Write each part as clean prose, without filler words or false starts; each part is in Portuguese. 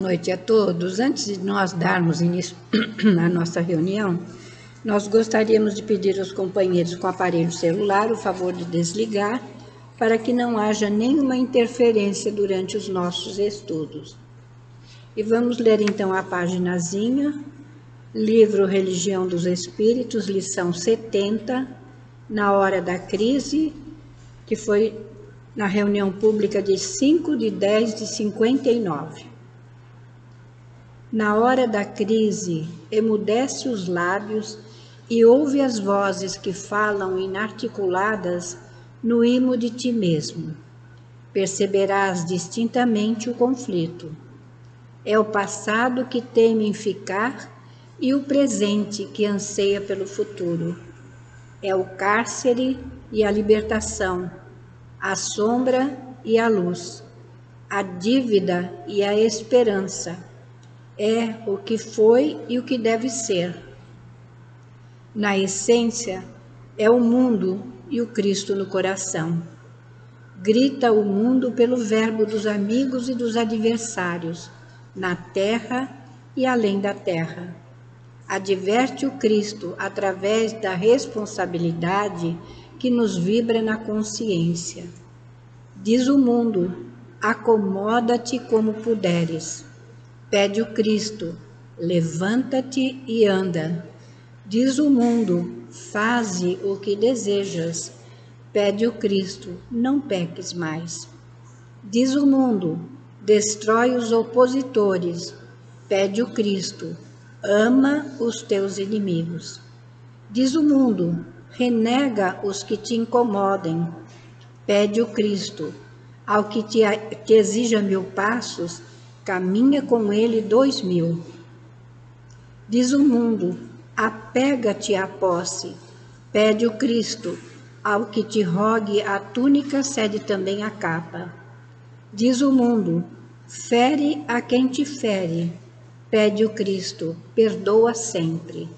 noite a todos. Antes de nós darmos início à nossa reunião, nós gostaríamos de pedir aos companheiros com aparelho celular o favor de desligar para que não haja nenhuma interferência durante os nossos estudos. E vamos ler então a paginazinha, livro Religião dos Espíritos, lição 70, na hora da crise, que foi na reunião pública de 5/10/59. Na hora da crise, emudece os lábios e ouve as vozes que falam inarticuladas no imo de ti mesmo. Perceberás distintamente o conflito. É o passado que teme em ficar e o presente que anseia pelo futuro. É o cárcere e a libertação, a sombra e a luz, a dívida e a esperança. É o que foi e o que deve ser. Na essência, é o mundo e o Cristo no coração. Grita o mundo pelo verbo dos amigos e dos adversários, na terra e além da terra. Adverte o Cristo através da responsabilidade que nos vibra na consciência. Diz o mundo: acomoda-te como puderes. Pede o Cristo: levanta-te e anda. Diz o mundo: faze o que desejas. Pede o Cristo: não peques mais. Diz o mundo: destrói os opositores. Pede o Cristo: ama os teus inimigos. Diz o mundo: renega os que te incomodem. Pede o Cristo: ao que te exija 1000 passos, caminha com ele 2000. Diz o mundo: apega-te à posse. Pede o Cristo: ao que te rogue a túnica, cede também a capa. Diz o mundo: fere a quem te fere. Pede o Cristo: perdoa sempre.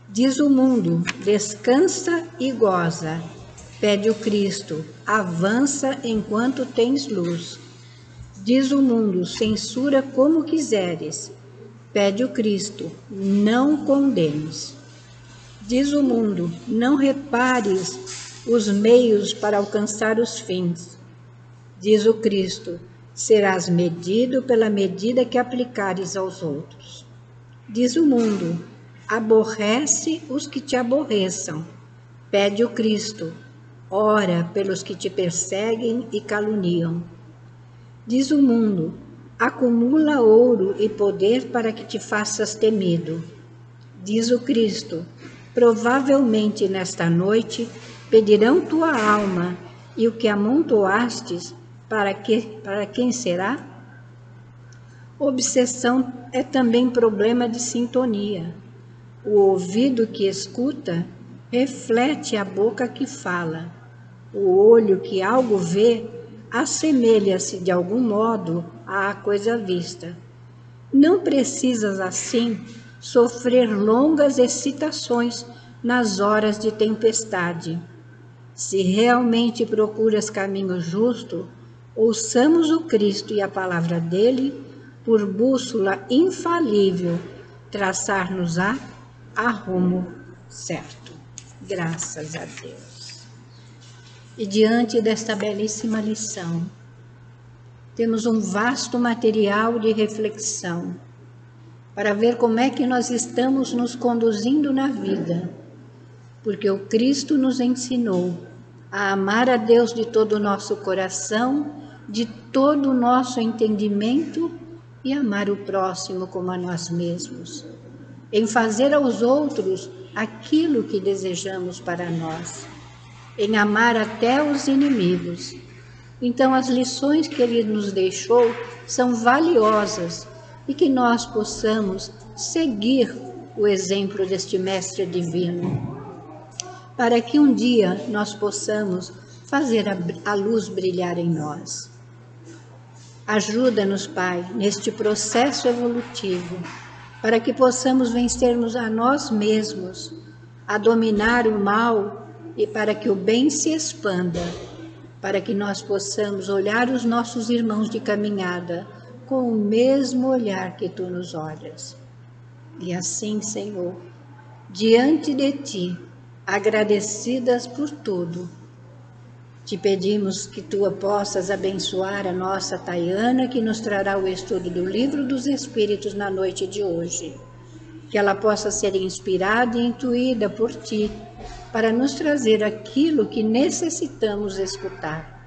Diz o mundo: descansa e goza. Pede o Cristo: avança enquanto tens luz. Diz o mundo: censura como quiseres. Pede o Cristo: não condenes. Diz o mundo: não repares os meios para alcançar os fins. Diz o Cristo: serás medido pela medida que aplicares aos outros. Diz o mundo: aborrece os que te aborreçam. Pede o Cristo: ora pelos que te perseguem e caluniam. Diz o mundo: acumula ouro e poder para que te faças temido. Diz o Cristo: provavelmente nesta noite pedirão tua alma, e o que amontoastes, para quem será? Obsessão é também problema de sintonia. O ouvido que escuta reflete a boca que fala. O olho que algo vê assemelha-se de algum modo à coisa vista. Não precisas, assim, sofrer longas excitações nas horas de tempestade. Se realmente procuras caminho justo, ouçamos o Cristo e a palavra dele, por bússola infalível, traçar-nos-á a rumo certo. Graças a Deus. E diante desta belíssima lição, temos um vasto material de reflexão para ver como é que nós estamos nos conduzindo na vida, porque o Cristo nos ensinou a amar a Deus de todo o nosso coração, de todo o nosso entendimento e amar o próximo como a nós mesmos, em fazer aos outros aquilo que desejamos para nós, em amar até os inimigos. Então, as lições que ele nos deixou são valiosas e que nós possamos seguir o exemplo deste Mestre Divino, para que um dia nós possamos fazer a luz brilhar em nós. Ajuda-nos, Pai, neste processo evolutivo, para que possamos vencermos a nós mesmos, a dominar o mal e para que o bem se expanda, para que nós possamos olhar os nossos irmãos de caminhada com o mesmo olhar que tu nos olhas. E assim, Senhor, diante de ti, agradecidas por tudo, te pedimos que tu possas abençoar a nossa Tayana, que nos trará o estudo do Livro dos Espíritos na noite de hoje. Que ela possa ser inspirada e intuída por ti, para nos trazer aquilo que necessitamos escutar.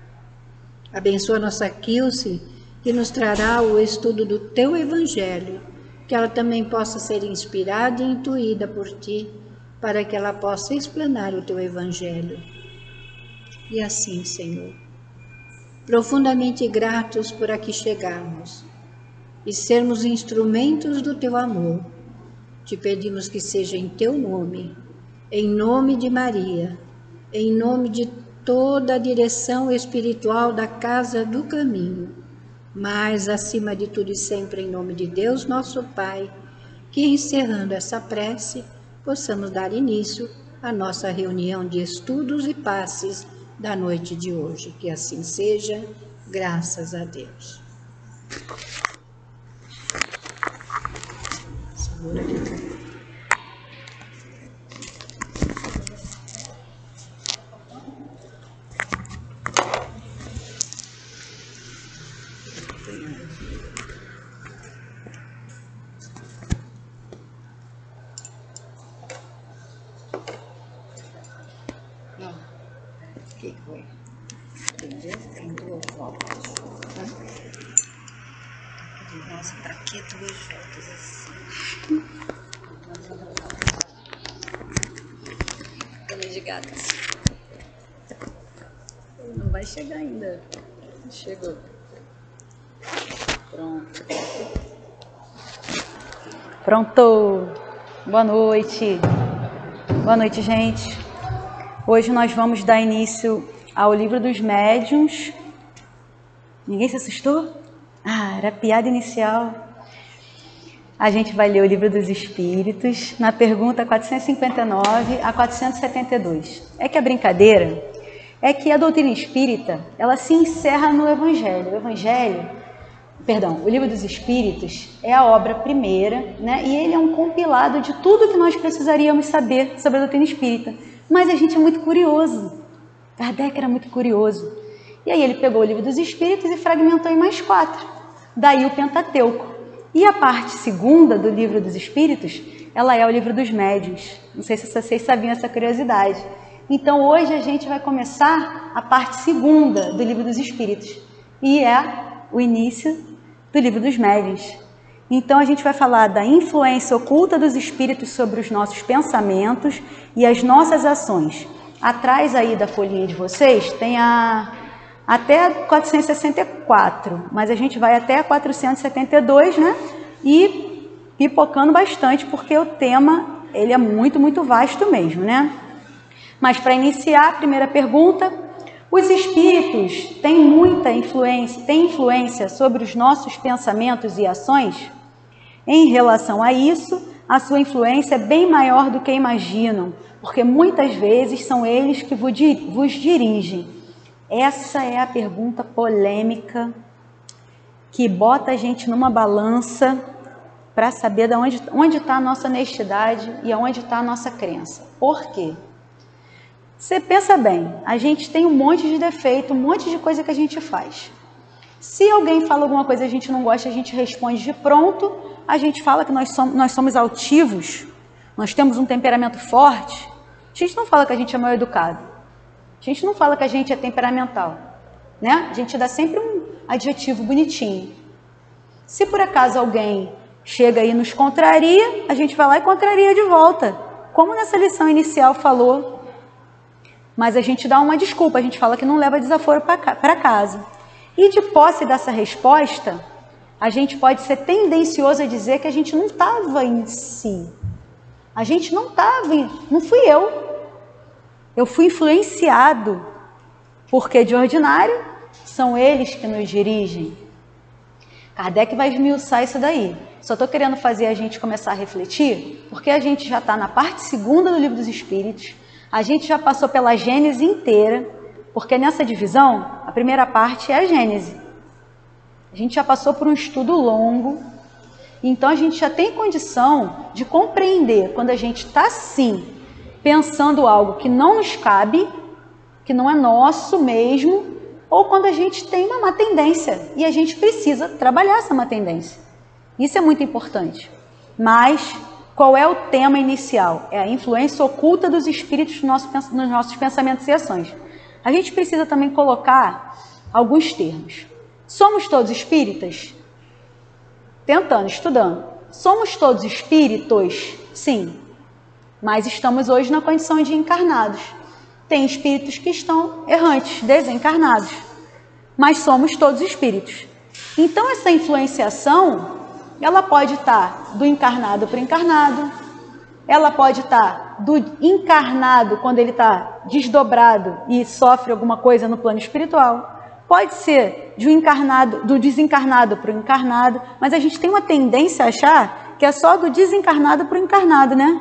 Abençoa nossa Kilce, que nos trará o estudo do teu Evangelho, que ela também possa ser inspirada e intuída por ti, para que ela possa explanar o teu Evangelho. E assim, Senhor, profundamente gratos por aqui chegarmos e sermos instrumentos do teu amor, te pedimos que seja em teu nome, em nome de Maria, em nome de toda a direção espiritual da Casa do Caminho, mas acima de tudo e sempre em nome de Deus, nosso Pai, que encerrando essa prece, possamos dar início à nossa reunião de estudos e passes da noite de hoje. Que assim seja, graças a Deus. Segura aqui. O que foi? Entendeu? Tem duas voltas. Nossa, pra que duas voltas assim? Cama de gatas. Não vai chegar ainda. Chegou. Pronto. Pronto. Boa noite. Boa noite, gente. Hoje nós vamos dar início ao Livro dos Médiuns. Ninguém se assustou? Ah, era a piada inicial. A gente vai ler o Livro dos Espíritos na pergunta 459 a 472. É que a brincadeira é que a doutrina espírita, ela se encerra no Evangelho. O Livro dos Espíritos é a obra primeira, né? E ele é um compilado de tudo que nós precisaríamos saber sobre a doutrina espírita. Mas a gente é muito curioso. Kardec era muito curioso. E aí ele pegou o Livro dos Espíritos e fragmentou em mais 4. Daí o Pentateuco. E a parte segunda do Livro dos Espíritos, ela é o Livro dos Médiuns. Não sei se vocês sabiam essa curiosidade. Então hoje a gente vai começar a parte segunda do Livro dos Espíritos. E é o início do Livro dos Médiuns. Então a gente vai falar da influência oculta dos espíritos sobre os nossos pensamentos e as nossas ações. Atrás aí da folhinha de vocês tem até 464, mas a gente vai até 472, né? E pipocando bastante, porque o tema ele é muito, muito vasto mesmo, né? Mas para iniciar a primeira pergunta, os espíritos têm muita influência sobre os nossos pensamentos e ações? Em relação a isso, a sua influência é bem maior do que imaginam, porque muitas vezes são eles que vos dirigem. Essa é a pergunta polêmica que bota a gente numa balança para saber de onde está a nossa honestidade e onde está a nossa crença. Por quê? Você pensa bem, a gente tem um monte de defeito, um monte de coisa que a gente faz. Se alguém fala alguma coisa que a gente não gosta, a gente responde de pronto, a gente fala que nós somos altivos, nós temos um temperamento forte, a gente não fala que a gente é mal educado, a gente não fala que a gente é temperamental, né? A gente dá sempre um adjetivo bonitinho. Se por acaso alguém chega e nos contraria, a gente vai lá e contraria de volta, como nessa lição inicial falou. Mas a gente dá uma desculpa, a gente fala que não leva desaforo para casa. E de posse dessa resposta, a gente pode ser tendencioso a dizer que a gente não estava em si. A gente não estava, não fui eu. Eu fui influenciado, porque de ordinário são eles que nos dirigem. Kardec vai esmiuçar isso daí. Só estou querendo fazer a gente começar a refletir, porque a gente já está na parte segunda do Livro dos Espíritos, a gente já passou pela Gênese inteira, porque nessa divisão, a primeira parte é a Gênese. A gente já passou por um estudo longo, então a gente já tem condição de compreender quando a gente está, sim, pensando algo que não nos cabe, que não é nosso mesmo, ou quando a gente tem uma má tendência e a gente precisa trabalhar essa má tendência. Isso é muito importante. Mas qual é o tema inicial? É a influência oculta dos espíritos nos nossos pensamentos e ações. A gente precisa também colocar alguns termos. Somos todos espíritas? Tentando, estudando. Somos todos espíritos? Sim. Mas estamos hoje na condição de encarnados. Tem espíritos que estão errantes, desencarnados. Mas somos todos espíritos. Então essa influenciação, ela pode estar do encarnado para o encarnado. Ela pode estar do encarnado quando ele está desdobrado e sofre alguma coisa no plano espiritual. Pode ser do desencarnado para o encarnado, mas a gente tem uma tendência a achar que é só do desencarnado para o encarnado, né?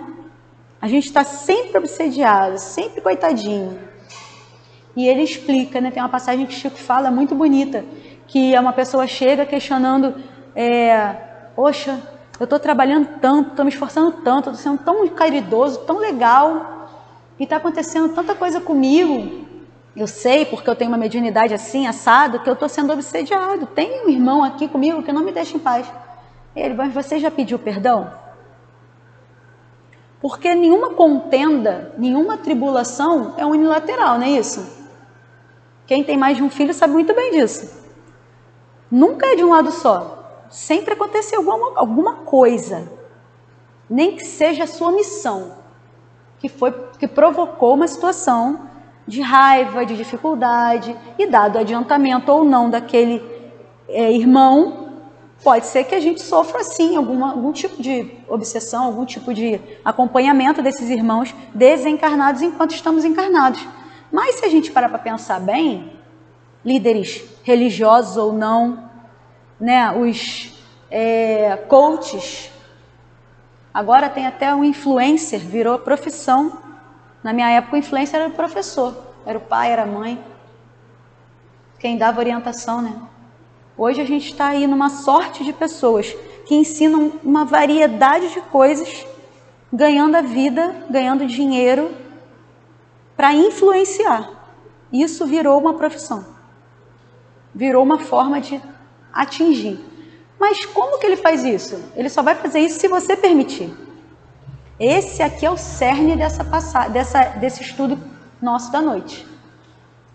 A gente está sempre obsediado, sempre coitadinho. E ele explica, né? Tem uma passagem que o Chico fala muito bonita, que uma pessoa chega questionando, poxa, eu estou trabalhando tanto, estou me esforçando tanto, estou sendo tão caridoso, tão legal, e está acontecendo tanta coisa comigo. Eu sei, porque eu tenho uma mediunidade assim, assado, que eu estou sendo obsediado. Tem um irmão aqui comigo que não me deixa em paz. Ele, mas você já pediu perdão? Porque nenhuma contenda, nenhuma tribulação é unilateral, não é isso? Quem tem mais de um filho sabe muito bem disso. Nunca é de um lado só. Sempre acontece alguma coisa, nem que seja a sua missão, que provocou uma situação de raiva, de dificuldade, e dado o adiantamento ou não daquele irmão, pode ser que a gente sofra assim algum tipo de obsessão, algum tipo de acompanhamento desses irmãos desencarnados enquanto estamos encarnados. Mas se a gente parar para pensar bem, líderes religiosos ou não, né, os coaches, agora tem até um influencer, virou profissão. Na minha época o influencer era o professor, era o pai, era a mãe, quem dava orientação, né? Hoje a gente está aí numa sorte de pessoas que ensinam uma variedade de coisas, ganhando a vida, ganhando dinheiro, para influenciar. Isso virou uma profissão, virou uma forma de atingir. Mas como que ele faz isso? Ele só vai fazer isso se você permitir. Esse aqui é o cerne desse estudo nosso da noite.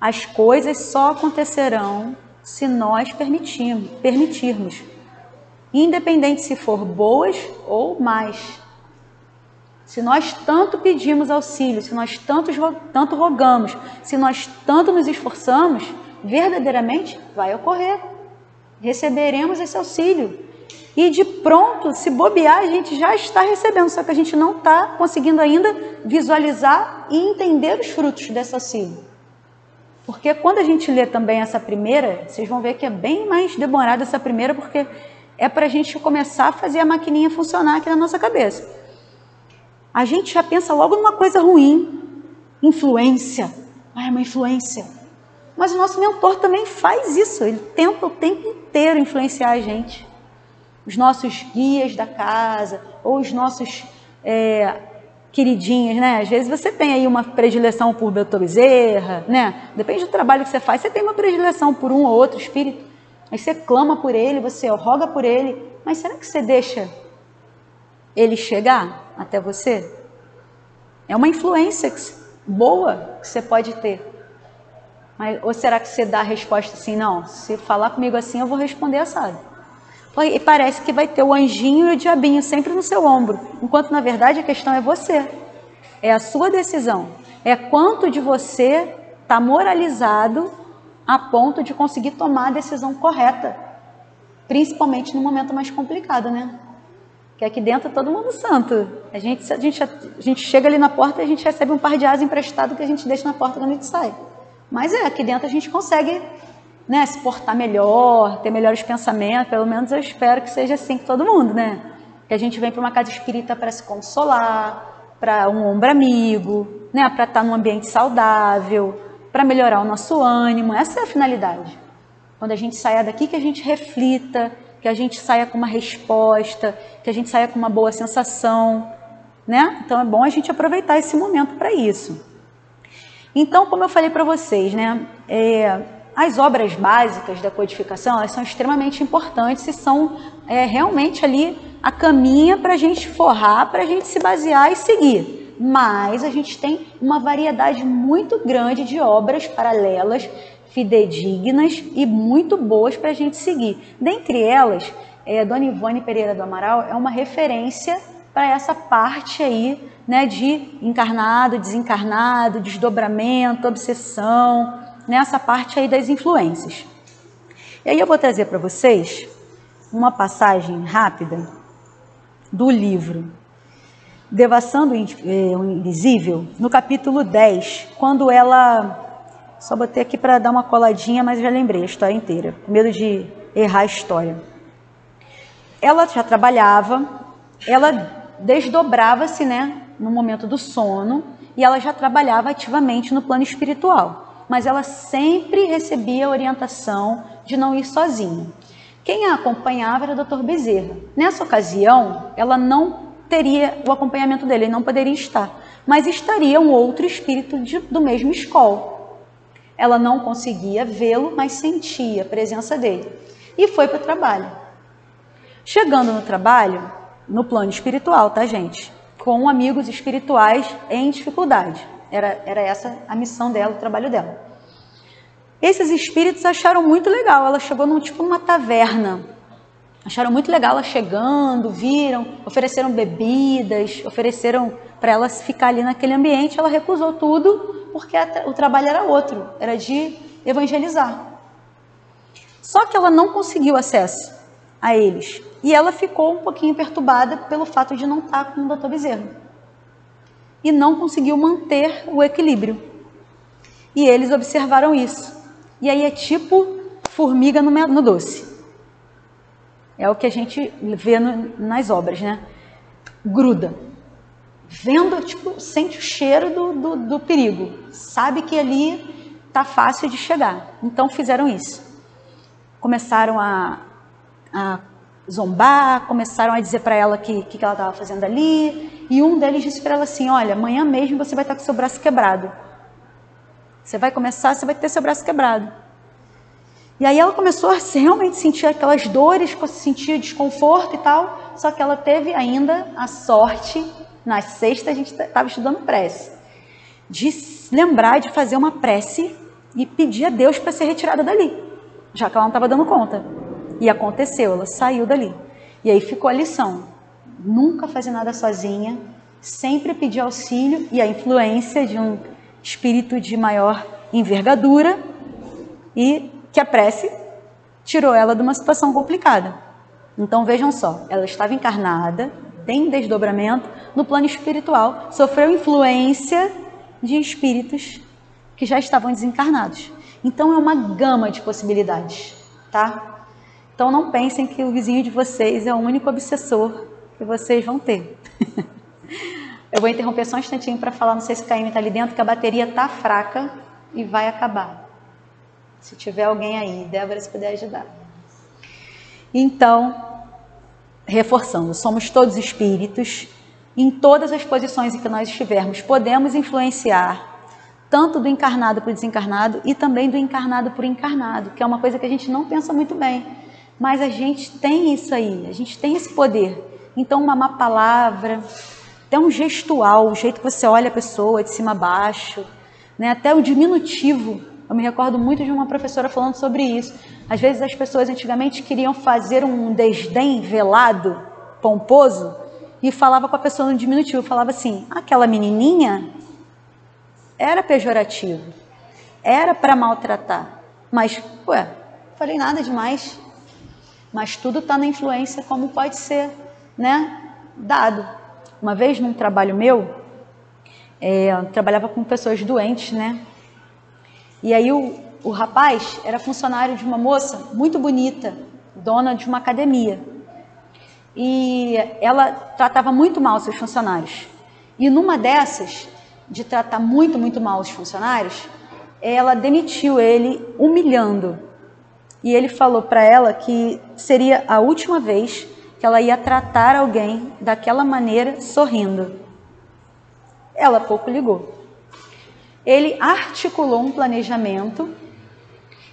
As coisas só acontecerão se nós permitirmos. Independente se for boas ou más. Se nós tanto pedimos auxílio, se nós tanto rogamos, se nós tanto nos esforçamos, verdadeiramente vai ocorrer. Receberemos esse auxílio. E de pronto, se bobear, a gente já está recebendo, só que a gente não está conseguindo ainda visualizar e entender os frutos desse auxílio. Porque quando a gente lê também essa primeira, vocês vão ver que é bem mais demorada essa primeira, porque é para a gente começar a fazer a maquininha funcionar aqui na nossa cabeça. A gente já pensa logo numa coisa ruim, influência. É uma influência. Mas o nosso mentor também faz isso, ele tenta o tempo inteiro influenciar a gente. Os nossos guias da casa, ou os nossos queridinhos, né? Às vezes você tem aí uma predileção por Beto Bezerra, né? Depende do trabalho que você faz, você tem uma predileção por um ou outro espírito. Aí você clama por ele, você roga por ele, mas será que você deixa ele chegar até você? É uma influência boa que você pode ter. Mas, ou será que você dá a resposta assim, não, se falar comigo assim eu vou responder assado. E parece que vai ter o anjinho e o diabinho sempre no seu ombro, enquanto na verdade a questão é você, é a sua decisão, é quanto de você está moralizado a ponto de conseguir tomar a decisão correta, principalmente no momento mais complicado, né? Que aqui dentro é todo mundo santo, a gente chega ali na porta e a gente recebe um par de asas emprestado que a gente deixa na porta quando a gente sai, mas aqui dentro a gente consegue, né, se portar melhor, ter melhores pensamentos, pelo menos eu espero que seja assim com todo mundo, né? Que a gente vem para uma casa espírita para se consolar, para um ombro amigo, né, para estar num ambiente saudável, para melhorar o nosso ânimo, essa é a finalidade. Quando a gente saia daqui, que a gente reflita, que a gente saia com uma resposta, que a gente saia com uma boa sensação, né? Então é bom a gente aproveitar esse momento para isso. Então, como eu falei para vocês, né? As obras básicas da codificação, elas são extremamente importantes e são realmente ali a caminha para a gente forrar, para a gente se basear e seguir. Mas a gente tem uma variedade muito grande de obras paralelas, fidedignas e muito boas para a gente seguir. Dentre elas, Dona Ivone Pereira do Amaral é uma referência para essa parte aí, né, de encarnado, desencarnado, desdobramento, obsessão, nessa parte aí das influências. E aí eu vou trazer para vocês uma passagem rápida do livro Devassando o Invisível, no capítulo 10, quando ela... Só botei aqui para dar uma coladinha, mas já lembrei a história inteira, com medo de errar a história. Ela já trabalhava, ela desdobrava-se, né, no momento do sono, e ela já trabalhava ativamente no plano espiritual, mas ela sempre recebia a orientação de não ir sozinha. Quem a acompanhava era o Dr. Bezerra. Nessa ocasião, ela não teria o acompanhamento dele, ele não poderia estar, mas estaria um outro espírito do mesmo escola. Ela não conseguia vê-lo, mas sentia a presença dele. E foi para o trabalho. Chegando no trabalho, no plano espiritual, tá, gente? Com amigos espirituais em dificuldade. Era essa a missão dela, o trabalho dela. Esses espíritos acharam muito legal. Ela chegou numa taverna. Acharam muito legal ela chegando, viram, ofereceram bebidas, ofereceram para ela ficar ali naquele ambiente. Ela recusou tudo, porque o trabalho era outro, era de evangelizar. Só que ela não conseguiu acesso a eles. E ela ficou um pouquinho perturbada pelo fato de não estar com o Dr. Bezerra. E não conseguiu manter o equilíbrio. E eles observaram isso. E aí é tipo formiga no doce. É o que a gente vê nas obras, né? Gruda. Vendo, sente o cheiro do perigo. Sabe que ali tá fácil de chegar. Então fizeram isso. Começaram a zombar, começaram a dizer para ela que ela estava fazendo ali. E um deles disse para ela assim, olha, amanhã mesmo você vai estar com seu braço quebrado. Você vai ter seu braço quebrado. E aí ela começou a realmente sentir aquelas dores, sentir desconforto e tal. Só que ela teve ainda a sorte, na sexta a gente estava estudando prece, de lembrar de fazer uma prece e pedir a Deus para ser retirada dali, já que ela não estava dando conta. E aconteceu, ela saiu dali. E aí ficou a lição. Nunca fazer nada sozinha, sempre pedir auxílio e a influência de um espírito de maior envergadura e que a prece tirou ela de uma situação complicada. Então vejam só, ela estava encarnada, tem desdobramento no plano espiritual, sofreu influência de espíritos que já estavam desencarnados. Então é uma gama de possibilidades, tá? Então não pensem que o vizinho de vocês é o único obsessor que vocês vão ter. Eu vou interromper só um instantinho para falar, não sei se o KM está ali dentro, que a bateria está fraca e vai acabar. Se tiver alguém aí, Débora, se puder ajudar. Então, reforçando, somos todos espíritos, em todas as posições em que nós estivermos, podemos influenciar tanto do encarnado para o desencarnado e também do encarnado para o encarnado, que é uma coisa que a gente não pensa muito bem, mas a gente tem isso aí, a gente tem esse poder. Então, uma má palavra, até um gestual, o jeito que você olha a pessoa de cima a baixo, né? Até o diminutivo. Eu me recordo muito de uma professora falando sobre isso. Às vezes as pessoas antigamente queriam fazer um desdém velado, pomposo, e falava com a pessoa no diminutivo, falava assim, aquela menininha era pejorativo, era para maltratar, mas, falei nada demais, mas tudo está na influência como pode ser, né, dado. Uma vez num trabalho meu, eu trabalhava com pessoas doentes, né, e aí o rapaz era funcionário de uma moça muito bonita, dona de uma academia. E ela tratava muito mal seus funcionários. E numa dessas, de tratar muito mal os funcionários, ela demitiu ele humilhando. e ele falou para ela que seria a última vez que ela ia tratar alguém daquela maneira, sorrindo. Ela pouco ligou. Ele articulou um planejamento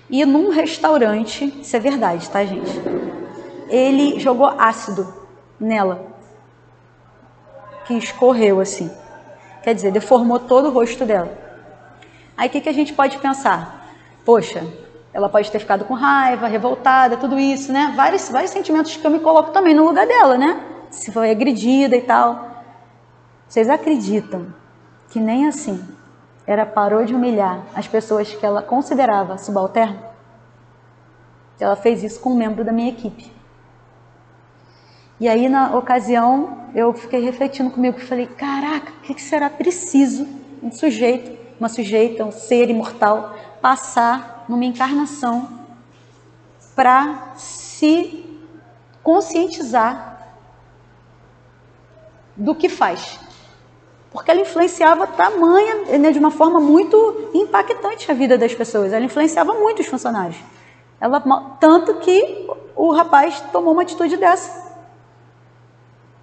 e num restaurante, isso é verdade, tá, gente? Ele jogou ácido nela, que escorreu assim. Quer dizer, deformou todo o rosto dela. Aí o que a gente pode pensar? Poxa, ela pode ter ficado com raiva, revoltada, tudo isso, né? Vários sentimentos que eu me coloco também no lugar dela, né? Se foi agredida e tal. Vocês acreditam que nem assim ela parou de humilhar as pessoas que ela considerava subalterna? Ela fez isso com um membro da minha equipe. E aí, na ocasião, eu fiquei refletindo comigo e falei, caraca, o que será preciso um sujeito, uma sujeita, um ser imortal, passar numa encarnação para se conscientizar do que faz? Porque ela influenciava tamanha, né, de uma forma muito impactante a vida das pessoas. Ela influenciava muito os funcionários. Tanto que o rapaz tomou uma atitude dessa.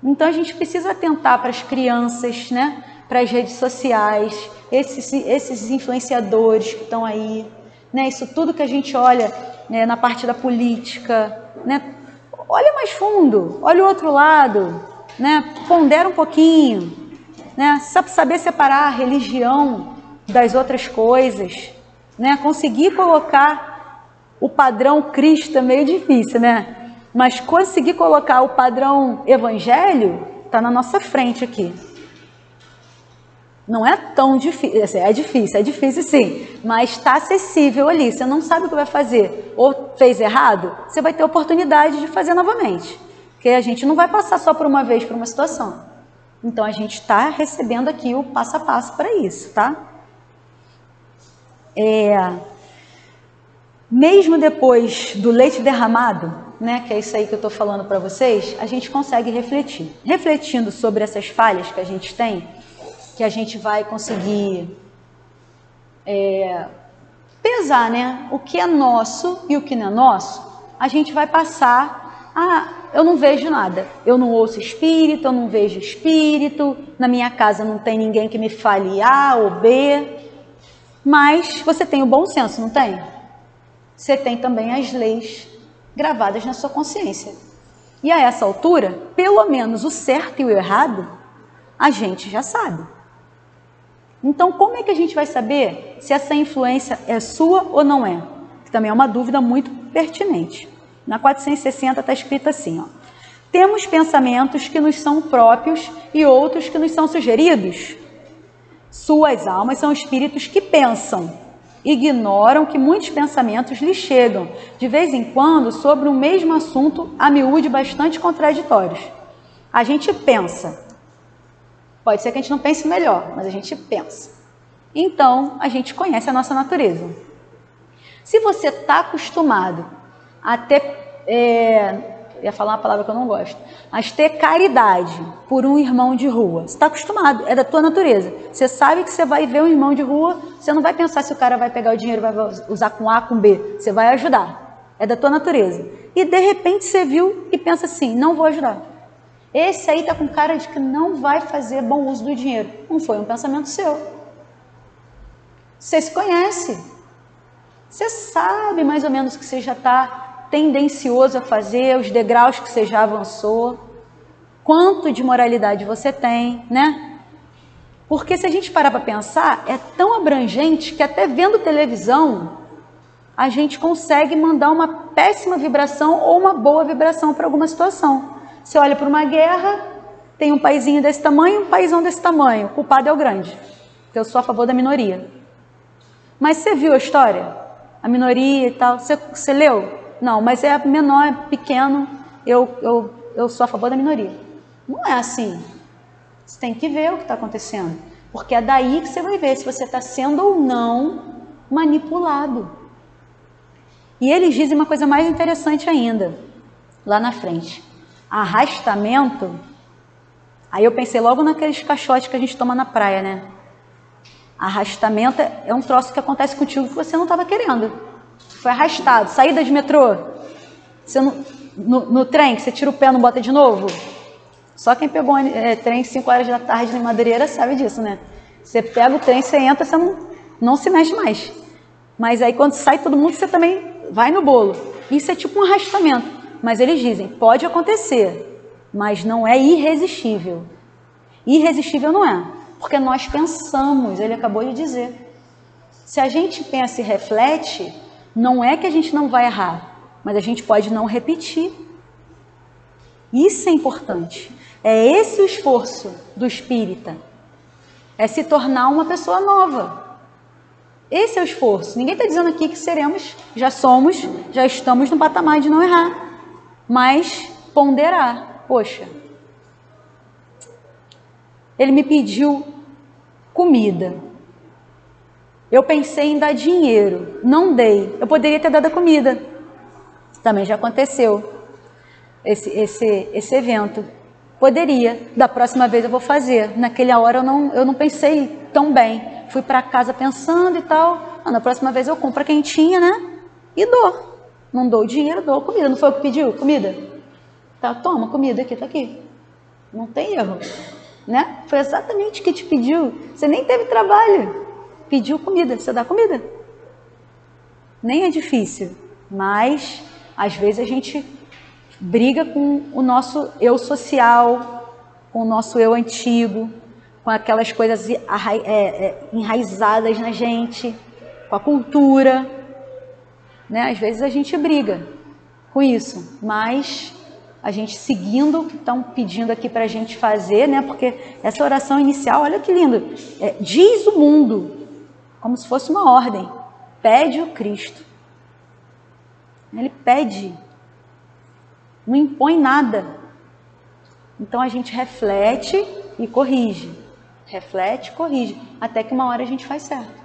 Então a gente precisa atentar para as crianças, né, para as redes sociais, esses influenciadores que estão aí, né, isso tudo que a gente olha, né, na parte da política, né, olha mais fundo, olha o outro lado, né, pondera um pouquinho, né, saber separar a religião das outras coisas, né, conseguir colocar o padrão Cristo é meio difícil, né? Mas conseguir colocar o padrão evangelho está na nossa frente aqui. Não é tão difícil, é difícil sim, mas está acessível ali. Você não sabe o que vai fazer ou fez errado, você vai ter oportunidade de fazer novamente. Porque a gente não vai passar só por uma vez por uma situação. Então a gente está recebendo aqui o passo a passo para isso, tá? Mesmo depois do leite derramado, né, que é isso aí que eu estou falando para vocês, a gente consegue refletir. Refletindo sobre essas falhas que a gente tem, que a gente vai conseguir pesar, né, o que é nosso e o que não é nosso, a gente vai passar eu não vejo nada, eu não ouço espírito, eu não vejo espírito, na minha casa não tem ninguém que me fale A ou B, mas você tem o bom senso, não tem? Você tem também as leis gravadas na sua consciência. E a essa altura, pelo menos o certo e o errado, a gente já sabe. Então, como é que a gente vai saber se essa influência é sua ou não é? Que também é uma dúvida muito pertinente. Na 460 está escrito assim, ó: temos pensamentos que nos são próprios e outros que nos são sugeridos. Suas almas são espíritos que pensam. Ignoram que muitos pensamentos lhes chegam, de vez em quando, sobre o mesmo assunto, a miúde bastante contraditórios. A gente pensa. Pode ser que a gente não pense melhor, mas a gente pensa. Então, a gente conhece a nossa natureza. Se você está acostumado a ter, ia falar uma palavra que eu não gosto, mas ter caridade por um irmão de rua, você está acostumado, é da tua natureza. Você sabe que você vai ver um irmão de rua, você não vai pensar se o cara vai pegar o dinheiro e vai usar com A, com B, você vai ajudar, é da tua natureza. E de repente você viu e pensa assim, não vou ajudar. Esse aí está com cara de que não vai fazer bom uso do dinheiro. Não foi um pensamento seu. Você se conhece. Você sabe mais ou menos que você já está tendencioso a fazer, os degraus que você já avançou, quanto de moralidade você tem, né? Porque se a gente parar para pensar, é tão abrangente que até vendo televisão, a gente consegue mandar uma péssima vibração ou uma boa vibração para alguma situação. Você olha para uma guerra, tem um paizinho desse tamanho, um paizão desse tamanho, o culpado é o grande, porque eu sou a favor da minoria. Mas você viu a história? A minoria e tal, você leu? Não, mas é menor, é pequeno, eu sou a favor da minoria. Não é assim. Você tem que ver o que está acontecendo, porque é daí que você vai ver se você está sendo ou não manipulado. E eles dizem uma coisa mais interessante ainda, lá na frente. Arrastamento, aí eu pensei logo naqueles caixotes que a gente toma na praia, né? Arrastamento é um troço que acontece contigo que você não estava querendo. foi arrastado, saída de metrô, você não, no trem, que você tira o pé e não bota de novo. Só quem pegou trem 5 horas da tarde em Madureira sabe disso, né? Você pega o trem, você entra, você não se mexe mais. Mas aí quando sai todo mundo, você também vai no bolo. Isso é tipo um arrastamento. Mas eles dizem, pode acontecer, mas não é irresistível. Irresistível não é, porque nós pensamos, ele acabou de dizer. Se a gente pensa e reflete, não é que a gente não vai errar, mas a gente pode não repetir. Isso é importante. É esse o esforço do espírita. É se tornar uma pessoa nova. Esse é o esforço. Ninguém está dizendo aqui que seremos, já somos, já estamos no patamar de não errar. Mas ponderar. Poxa, ele me pediu comida. Eu pensei em dar dinheiro, não dei. Eu poderia ter dado a comida. Também já aconteceu esse evento. Poderia. Da próxima vez eu vou fazer. Naquela hora eu não pensei tão bem. Fui para casa pensando e tal. Na próxima vez eu compro a quentinha, né? E dou. Não dou dinheiro, dou comida. Não foi o que pediu? Comida? Tá, toma comida aqui, tá aqui. Não tem erro. Né? Foi exatamente o que te pediu. Você nem teve trabalho. Pediu comida. Você dá comida. Nem é difícil. Mas, às vezes, a gente briga com o nosso eu social, com o nosso eu antigo, com aquelas coisas enraizadas na gente, com a cultura, né? Às vezes a gente briga com isso, mas a gente seguindo o que estão pedindo aqui para a gente fazer, né? Porque essa oração inicial, olha que lindo, diz o mundo, como se fosse uma ordem, pede o Cristo. Ele pede. Não impõe nada. Então a gente reflete e corrige. Reflete e corrige. Até que uma hora a gente faz certo.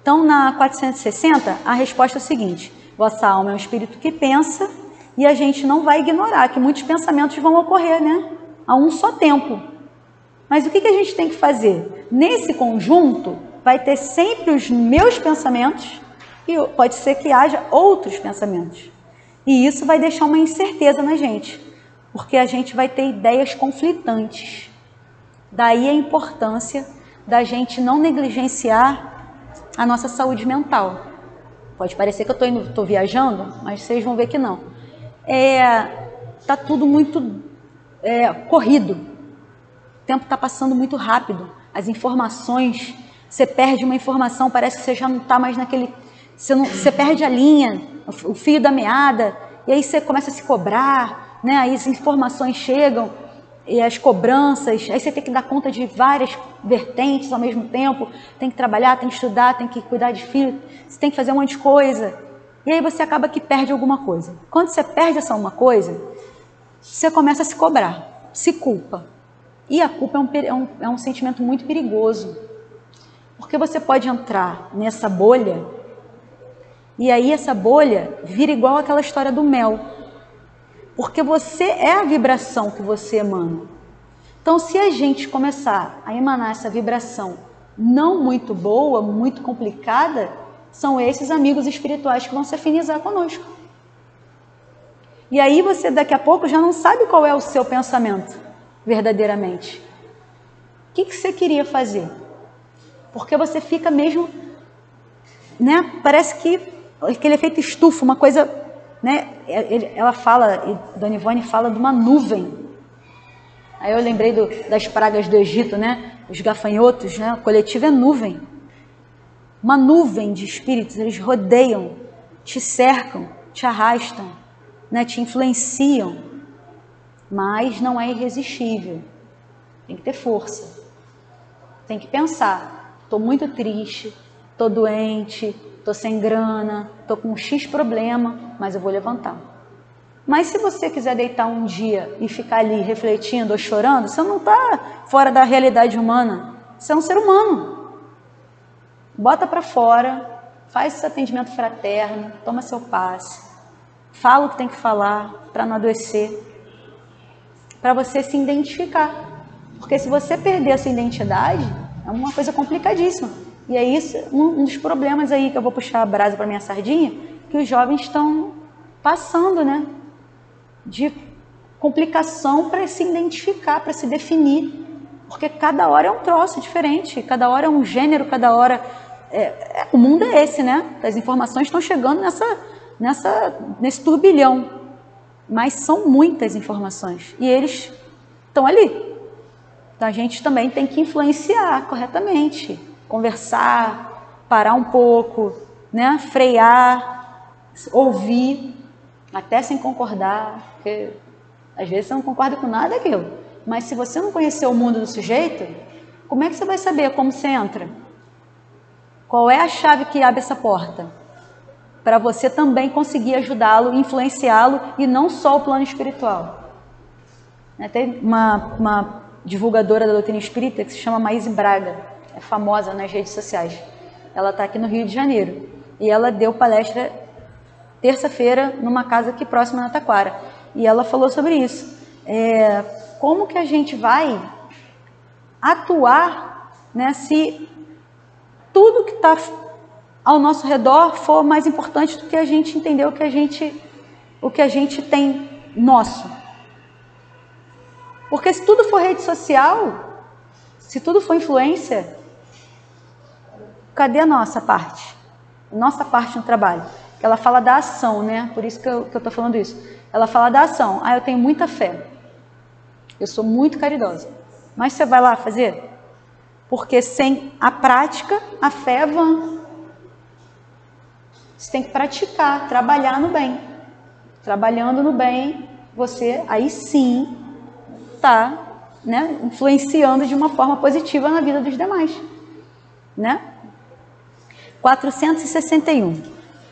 Então na 460, a resposta é a seguinte. Vossa alma é um espírito que pensa e a gente não vai ignorar que muitos pensamentos vão ocorrer, né? A um só tempo. Mas o que a gente tem que fazer? Nesse conjunto vai ter sempre os meus pensamentos e pode ser que haja outros pensamentos. E isso vai deixar uma incerteza na gente, porque a gente vai ter ideias conflitantes. Daí a importância da gente não negligenciar a nossa saúde mental. Pode parecer que eu estou viajando, mas vocês vão ver que não. Tá tudo muito corrido. O tempo está passando muito rápido. As informações, você perde uma informação, parece que você já não está mais naquele... Você perde a linha, o fio da meada, e aí você começa a se cobrar, né? Aí as informações chegam, e as cobranças, aí você tem que dar conta de várias vertentes ao mesmo tempo, tem que trabalhar, tem que estudar, tem que cuidar de filho, você tem que fazer um monte de coisa, e aí você acaba que perde alguma coisa. Quando você perde essa uma coisa, você começa a se cobrar, se culpa. E a culpa é um sentimento muito perigoso, porque você pode entrar nessa bolha, e aí essa bolha vira igual aquela história do mel. Porque você é a vibração que você emana. Então, se a gente começar a emanar essa vibração não muito boa, muito complicada, são esses amigos espirituais que vão se afinizar conosco. E aí você daqui a pouco já não sabe qual é o seu pensamento, verdadeiramente. O que você queria fazer? Porque você fica mesmo, né? Parece que aquele efeito estufa, uma coisa, né? Ela fala, Dona Ivone fala de uma nuvem. Aí eu lembrei das pragas do Egito, né? Os gafanhotos, né? O coletivo é nuvem. Uma nuvem de espíritos, eles rodeiam, te cercam, te arrastam, né? Te influenciam. Mas não é irresistível. Tem que ter força. Tem que pensar. Estou muito triste, estou doente, estou sem grana, estou com um X problema, mas eu vou levantar. Mas se você quiser deitar um dia e ficar ali refletindo ou chorando, você não está fora da realidade humana. Você é um ser humano. Bota para fora, faz esse atendimento fraterno, toma seu passe, fala o que tem que falar para não adoecer, para você se identificar. Porque se você perder essa identidade, é uma coisa complicadíssima. E é isso um dos problemas aí que eu vou puxar a brasa para minha sardinha, que os jovens estão passando, né? De complicação para se identificar, para se definir. Porque cada hora é um troço diferente, cada hora é um gênero, cada hora... o mundo é esse, né? As informações estão chegando nesse turbilhão. Mas são muitas informações. E eles estão ali. Então a gente também tem que influenciar corretamente. Conversar, parar um pouco, né? Frear, ouvir, até sem concordar. Porque às vezes você não concorda com nada daquilo. Mas se você não conhecer o mundo do sujeito, como é que você vai saber como você entra? Qual é a chave que abre essa porta? Para você também conseguir ajudá-lo, influenciá-lo, e não só o plano espiritual. Tem uma divulgadora da doutrina espírita que se chama Maíse Braga, é famosa nas redes sociais. Ela está aqui no Rio de Janeiro e ela deu palestra terça-feira numa casa aqui próxima na Taquara. E ela falou sobre isso. Como que a gente vai atuar, né, se tudo que está ao nosso redor for mais importante do que a gente entender o que a gente tem nosso. Porque se tudo for rede social, se tudo for influência, cadê a nossa parte? Nossa parte no trabalho. Ela fala da ação, né? Por isso que eu estou falando isso. Ela fala da ação. Eu tenho muita fé. Eu sou muito caridosa. Mas você vai lá fazer? Porque sem a prática, a fé é vã. Você tem que praticar, trabalhar no bem. Trabalhando no bem, você aí sim está, né, influenciando de uma forma positiva na vida dos demais. Né? 461.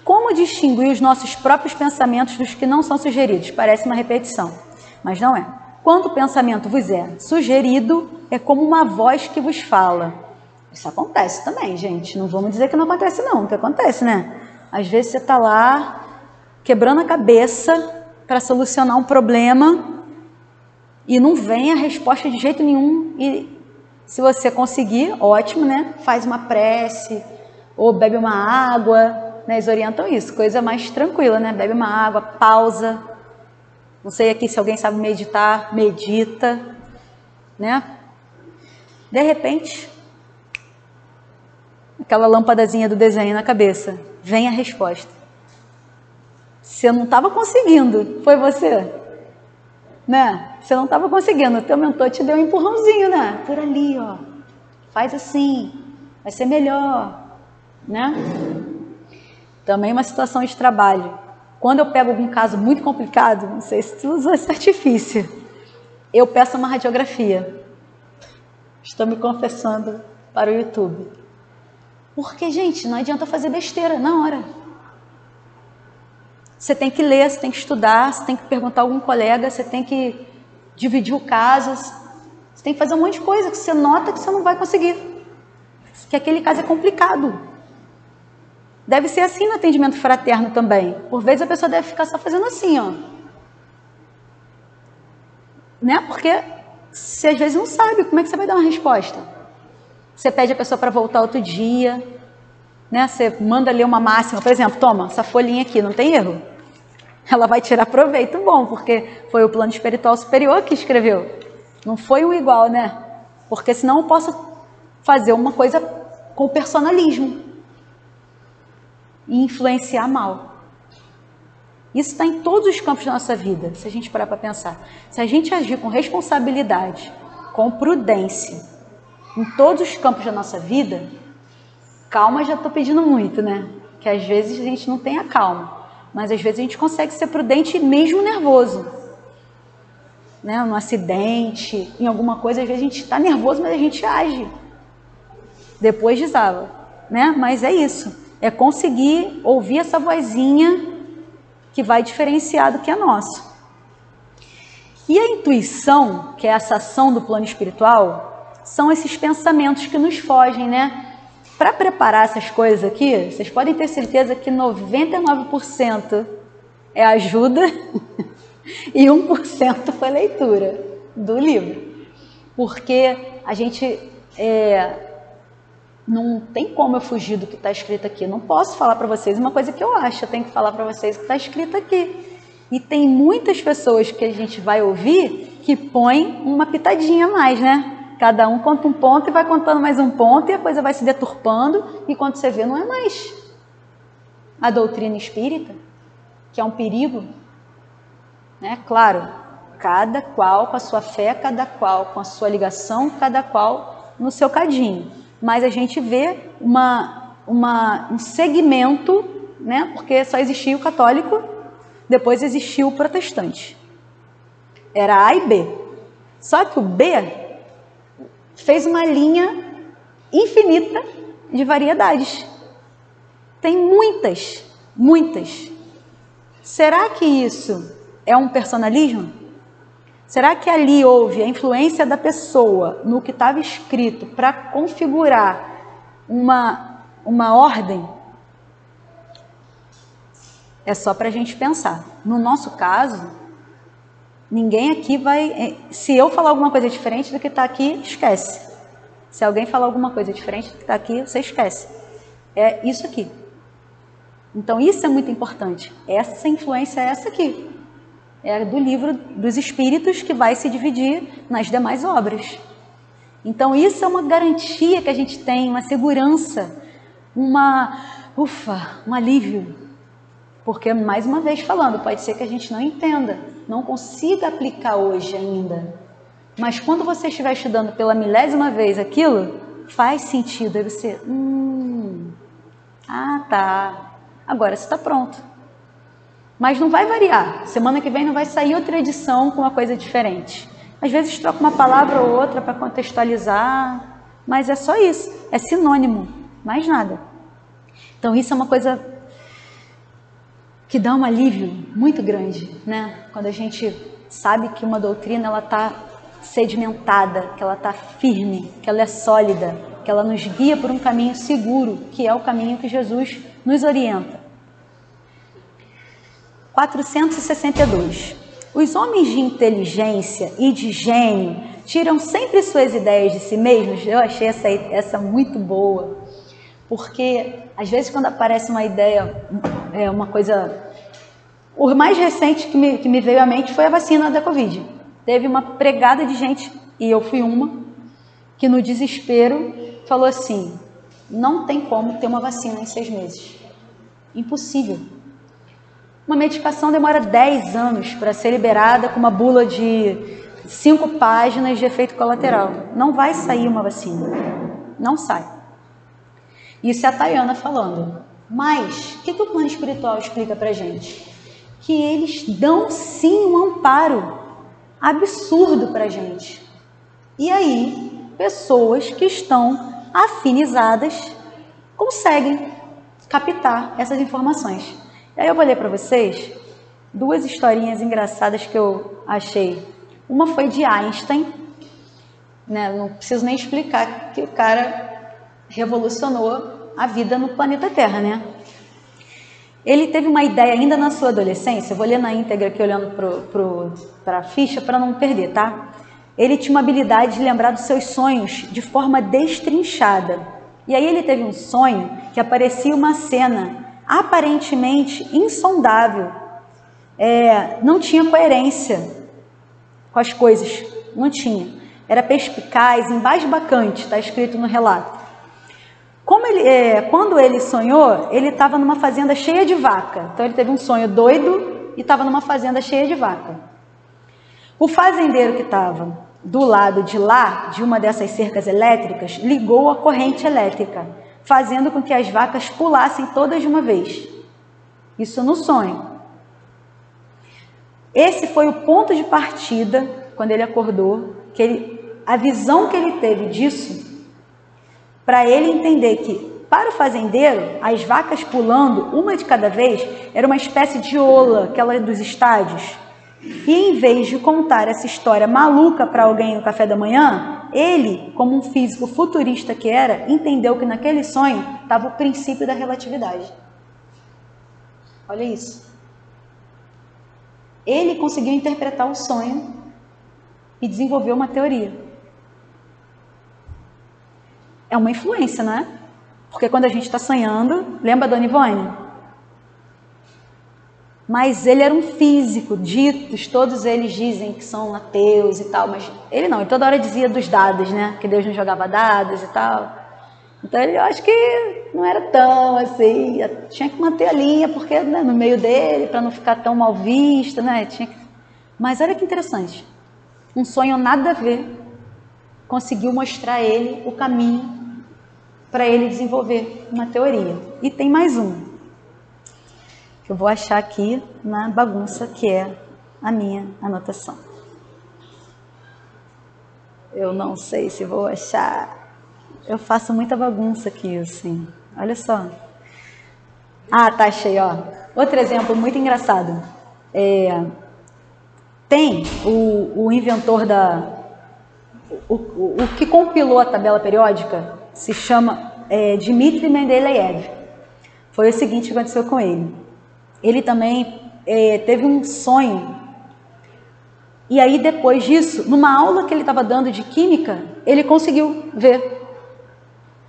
Como distinguir os nossos próprios pensamentos dos que não são sugeridos? Parece uma repetição, mas não é. Quando o pensamento vos é sugerido, é como uma voz que vos fala. Isso acontece também, gente. Não vamos dizer que não acontece não, que acontece, né? Às vezes você está lá, quebrando a cabeça para solucionar um problema e não vem a resposta de jeito nenhum. E se você conseguir, ótimo, né? Faz uma prece ou bebe uma água, né? Eles orientam isso, coisa mais tranquila, né? Bebe uma água, pausa. Não sei aqui se alguém sabe meditar, medita, né? De repente, aquela lâmpadazinha do desenho na cabeça, vem a resposta. Você não estava conseguindo, foi você? Né? Você não estava conseguindo, o teu mentor te deu um empurrãozinho, né? Por ali, ó. Faz assim, vai ser melhor, né? Também uma situação de trabalho. Quando eu pego algum caso muito complicado, não sei se tu usa esse artifício, eu peço uma radiografia. Estou me confessando para o YouTube. Porque, gente, não adianta fazer besteira na hora. Você tem que ler, você tem que estudar, você tem que perguntar a algum colega, você tem que dividir o caso, você tem que fazer um monte de coisa que você nota que você não vai conseguir. Que aquele caso é complicado. Deve ser assim no atendimento fraterno também. Por vezes a pessoa deve ficar só fazendo assim, ó. Né? Porque você às vezes não sabe como é que você vai dar uma resposta. Você pede a pessoa para voltar outro dia, né? Você manda ler uma máxima, por exemplo, toma, essa folhinha aqui, não tem erro? Ela vai tirar proveito bom, porque foi o plano espiritual superior que escreveu. Não foi um igual, né? Porque senão eu posso fazer uma coisa com personalismo e influenciar mal. Isso está em todos os campos da nossa vida, se a gente parar para pensar. Se a gente agir com responsabilidade, com prudência, em todos os campos da nossa vida, calma, já estou pedindo muito, né? Que às vezes a gente não tem a calma, mas às vezes a gente consegue ser prudente mesmo nervoso. Né? No acidente, em alguma coisa, às vezes a gente está nervoso, mas a gente age. Depois desaba, né? Mas é isso. É conseguir ouvir essa vozinha que vai diferenciar do que é nosso. E a intuição, que é essa ação do plano espiritual, são esses pensamentos que nos fogem, né? Para preparar essas coisas aqui, vocês podem ter certeza que 99% é ajuda e 1% foi leitura do livro. Porque a gente Não tem como eu fugir do que está escrito aqui. Não posso falar para vocês uma coisa que eu acho, eu tenho que falar para vocês o que está escrito aqui. E tem muitas pessoas que a gente vai ouvir que põem uma pitadinha a mais, né? Cada um conta um ponto e vai contando mais um ponto e a coisa vai se deturpando e quando você vê não é mais a doutrina espírita, que é um perigo, né? Claro, cada qual com a sua fé, cada qual com a sua ligação, cada qual no seu cadinho. Mas a gente vê um segmento, né? Porque só existia o católico, depois existiu o protestante. Era A e B. Só que o B fez uma linha infinita de variedades. Tem muitas, muitas. Será que isso é um personalismo? Será que ali houve a influência da pessoa no que estava escrito para configurar uma ordem? É só para a gente pensar. No nosso caso, ninguém aqui vai... Se eu falar alguma coisa diferente do que está aqui, esquece. Se alguém falar alguma coisa diferente do que está aqui, você esquece. É isso aqui. Então, isso é muito importante. Essa influência é essa aqui. É do livro dos Espíritos que vai se dividir nas demais obras. Então, isso é uma garantia que a gente tem, uma segurança, um alívio. Porque, mais uma vez falando, pode ser que a gente não entenda, não consiga aplicar hoje ainda. Mas quando você estiver estudando pela 1000ª vez aquilo, faz sentido. Aí você, tá, agora você está pronto. Mas não vai variar. Semana que vem não vai sair outra edição com uma coisa diferente. Às vezes troca uma palavra ou outra para contextualizar, mas é só isso. É sinônimo, mais nada. Então isso é uma coisa que dá um alívio muito grande, né? Quando a gente sabe que uma doutrina ela está sedimentada, que ela está firme, que ela é sólida, que ela nos guia por um caminho seguro, que é o caminho que Jesus nos orienta. 462. Os homens de inteligência e de gênio tiram sempre suas ideias de si mesmos. Eu achei essa muito boa, porque às vezes quando aparece uma ideia, uma coisa... O mais recente que me veio à mente foi a vacina da Covid. Teve uma pregada de gente, e eu fui uma, que no desespero falou assim, não tem como ter uma vacina em 6 meses. Impossível. Uma medicação demora 10 anos para ser liberada com uma bula de 5 páginas de efeito colateral. Não vai sair uma vacina. Não sai. Isso é a Tayana falando. Mas, o que o plano espiritual explica para a gente? Que eles dão sim um amparo absurdo para a gente. E aí, pessoas que estão afinizadas conseguem captar essas informações. E aí eu vou ler para vocês 2 historinhas engraçadas que eu achei. Uma foi de Einstein, né? Não preciso nem explicar que o cara revolucionou a vida no planeta Terra, né? Ele teve uma ideia ainda na sua adolescência, eu vou ler na íntegra aqui olhando para a ficha para não perder, tá? Ele tinha uma habilidade de lembrar dos seus sonhos de forma destrinchada. E aí ele teve um sonho que aparecia uma cena aparentemente insondável, não tinha coerência com as coisas, não tinha. Era perspicaz, embasbacante, está escrito no relato. Quando ele sonhou, ele estava numa fazenda cheia de vaca. Então ele teve um sonho doido e estava numa fazenda cheia de vaca. O fazendeiro que estava do lado de lá, de uma dessas cercas elétricas, ligou a corrente elétrica, fazendo com que as vacas pulassem todas de uma vez. Isso no sonho. Esse foi o ponto de partida, quando ele acordou, a visão que ele teve disso, para ele entender que, para o fazendeiro, as vacas pulando, uma de cada vez, era uma espécie de ola, aquela dos estádios. E em vez de contar essa história maluca para alguém no café da manhã, ele, como um físico futurista que era, entendeu que naquele sonho estava o princípio da relatividade. Olha isso. Ele conseguiu interpretar o sonho e desenvolveu uma teoria. É uma influência, não é? Porque quando a gente está sonhando, lembra Dona Ivone? Mas ele era um físico, ditos, todos eles dizem que são ateus e tal, mas ele não, ele toda hora dizia dos dados, né? Que Deus não jogava dados e tal. Então eu acho que não era tão assim, tinha que manter a linha, porque né, no meio dele, para não ficar tão mal visto, né? Mas olha que interessante, um sonho nada a ver, conseguiu mostrar a ele o caminho para ele desenvolver uma teoria. E tem mais um, que eu vou achar aqui na bagunça, que é a minha anotação. Eu não sei se vou achar. Eu faço muita bagunça aqui, assim. Olha só. Ah, tá, achei, ó. Outro exemplo muito engraçado. Tem o inventor o que compilou a tabela periódica, se chama Dmitri Mendeleev. Foi o seguinte que aconteceu com ele. Ele também teve um sonho. E aí, depois disso, numa aula que ele estava dando de química, ele conseguiu ver.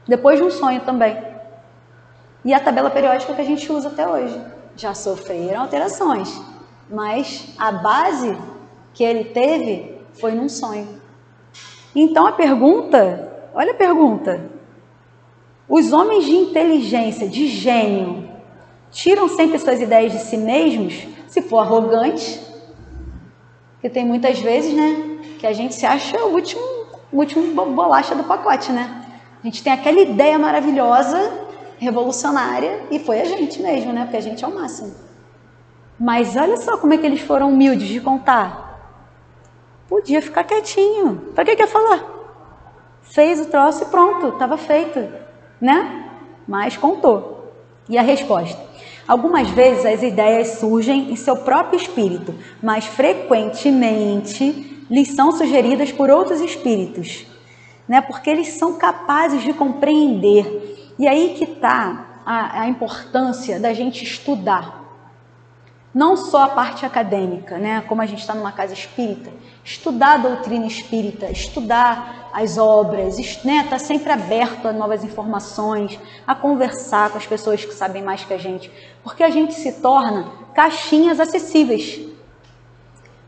Depois de um sonho também. E a tabela periódica que a gente usa até hoje. Já sofreram alterações, mas a base que ele teve foi num sonho. Então a pergunta, olha a pergunta. Os homens de inteligência, de gênio, tiram sempre suas ideias de si mesmos, se for arrogante, porque tem muitas vezes, né, que a gente se acha o último bolacha do pacote, né? A gente tem aquela ideia maravilhosa, revolucionária, e foi a gente mesmo, né? Porque a gente é o máximo. Mas olha só como é que eles foram humildes de contar. Podia ficar quietinho. Para que quer falar? Fez o troço e pronto, estava feito, né? Mas contou. E a resposta? Algumas vezes as ideias surgem em seu próprio espírito, mas frequentemente lhes são sugeridas por outros espíritos, né? Porque eles são capazes de compreender. E aí que está a importância da gente estudar. Não só a parte acadêmica, né? Como a gente está numa casa espírita, estudar a doutrina espírita, estudar as obras, né? Tá sempre aberto a novas informações, a conversar com as pessoas que sabem mais que a gente, porque a gente se torna caixinhas acessíveis.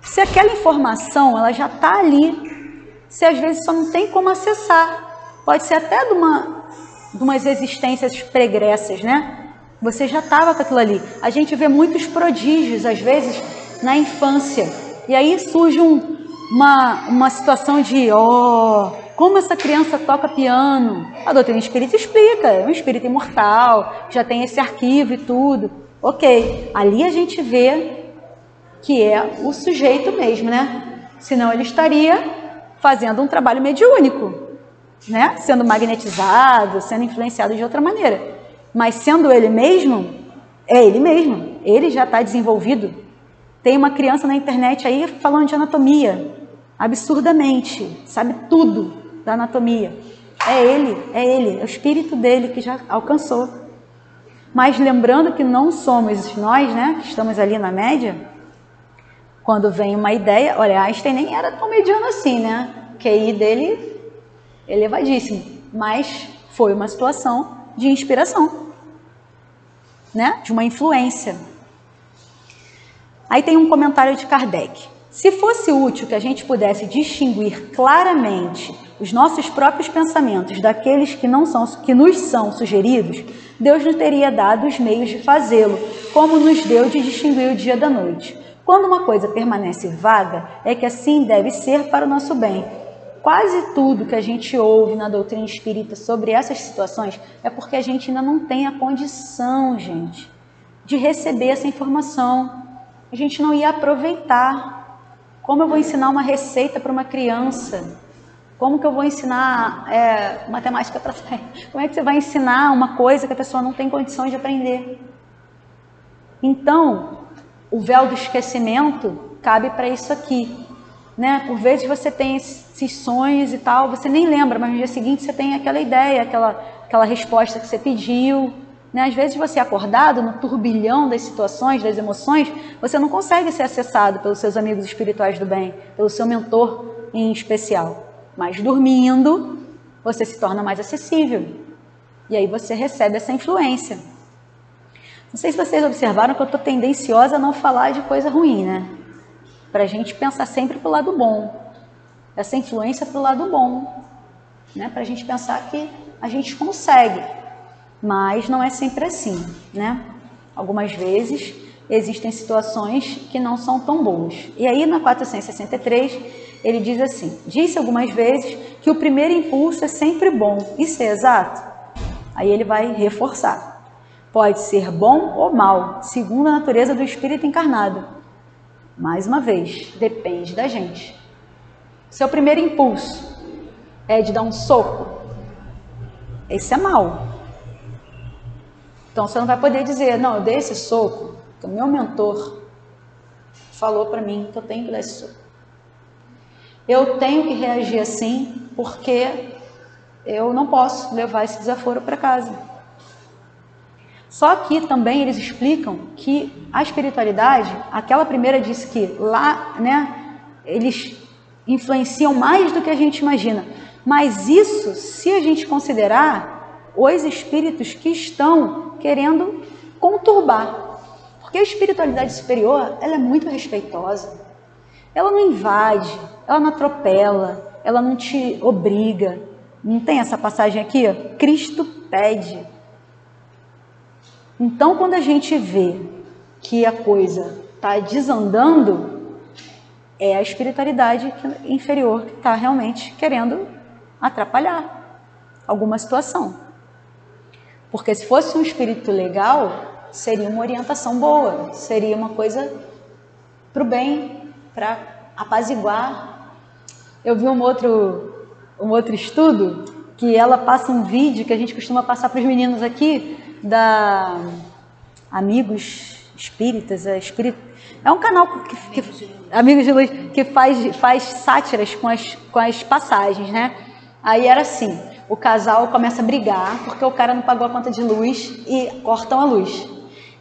Se aquela informação ela já está ali, se às vezes só não tem como acessar, pode ser até de umas existências pregressas, né? Você já estava com aquilo ali. A gente vê muitos prodígios, às vezes, na infância. E aí surge uma situação de, como essa criança toca piano? A doutrina espírita explica, é um espírito imortal, já tem esse arquivo e tudo. Ok, ali a gente vê que é o sujeito mesmo, né? Senão ele estaria fazendo um trabalho mediúnico, né? Sendo magnetizado, sendo influenciado de outra maneira. Mas sendo ele mesmo, é ele mesmo. Ele já está desenvolvido. Tem uma criança na internet aí falando de anatomia, absurdamente, sabe tudo da anatomia. É ele, é o espírito dele que já alcançou. Mas lembrando que não somos nós, né, que estamos ali na média, quando vem uma ideia, olha, Einstein nem era tão mediano assim, né? O QI dele elevadíssimo, mas foi uma situação de inspiração, né? De uma influência. Aí tem um comentário de Kardec. Se fosse útil que a gente pudesse distinguir claramente os nossos próprios pensamentos daqueles que nos são sugeridos, Deus nos teria dado os meios de fazê-lo, como nos deu de distinguir o dia da noite. Quando uma coisa permanece vaga, é que assim deve ser para o nosso bem. Quase tudo que a gente ouve na doutrina espírita sobre essas situações é porque a gente ainda não tem a condição, gente, de receber essa informação. A gente não ia aproveitar. Como eu vou ensinar uma receita para uma criança? Como que eu vou ensinar matemática para sair? Como é que você vai ensinar uma coisa que a pessoa não tem condições de aprender? Então, o véu do esquecimento cabe para isso aqui. Né? Por vezes você tem esses sonhos e tal, você nem lembra, mas no dia seguinte você tem aquela ideia, aquela resposta que você pediu. Né? Às vezes você acordado no turbilhão das situações, das emoções, você não consegue ser acessado pelos seus amigos espirituais do bem, pelo seu mentor em especial. Mas dormindo, você se torna mais acessível. E aí você recebe essa influência. Não sei se vocês observaram que eu estou tendenciosa a não falar de coisa ruim, né? Para a gente pensar sempre para o lado bom. Essa influência para o lado bom. Né? Para a gente pensar que a gente consegue. Mas não é sempre assim, né? Algumas vezes existem situações que não são tão boas. E aí na 463 ele diz assim: disse algumas vezes que o primeiro impulso é sempre bom. Isso é exato? Aí ele vai reforçar. Pode ser bom ou mal, segundo a natureza do espírito encarnado. Mais uma vez, depende da gente. Seu primeiro impulso é de dar um soco, esse é mal. Então você não vai poder dizer, não, eu dei esse soco, porque o meu mentor falou para mim que eu tenho que dar esse soco. Eu tenho que reagir assim, porque eu não posso levar esse desaforo para casa. Só que também eles explicam que a espiritualidade, aquela primeira disse que lá, né, eles influenciam mais do que a gente imagina. Mas isso, se a gente considerar os espíritos que estão querendo conturbar. Porque a espiritualidade superior, ela é muito respeitosa. Ela não invade, ela não atropela, ela não te obriga. Não tem essa passagem aqui? Cristo pede. Então, quando a gente vê que a coisa está desandando, é a espiritualidade inferior que está realmente querendo atrapalhar alguma situação. Porque se fosse um espírito legal, seria uma orientação boa, seria uma coisa para o bem, para apaziguar. Eu vi um outro estudo, que ela passa um vídeo que a gente costuma passar para os meninos aqui, da Amigos Espíritas, é um canal que Amigos de Luz, que faz sátiras com as passagens, né? Aí era assim, o casal começa a brigar porque o cara não pagou a conta de luz e cortam a luz.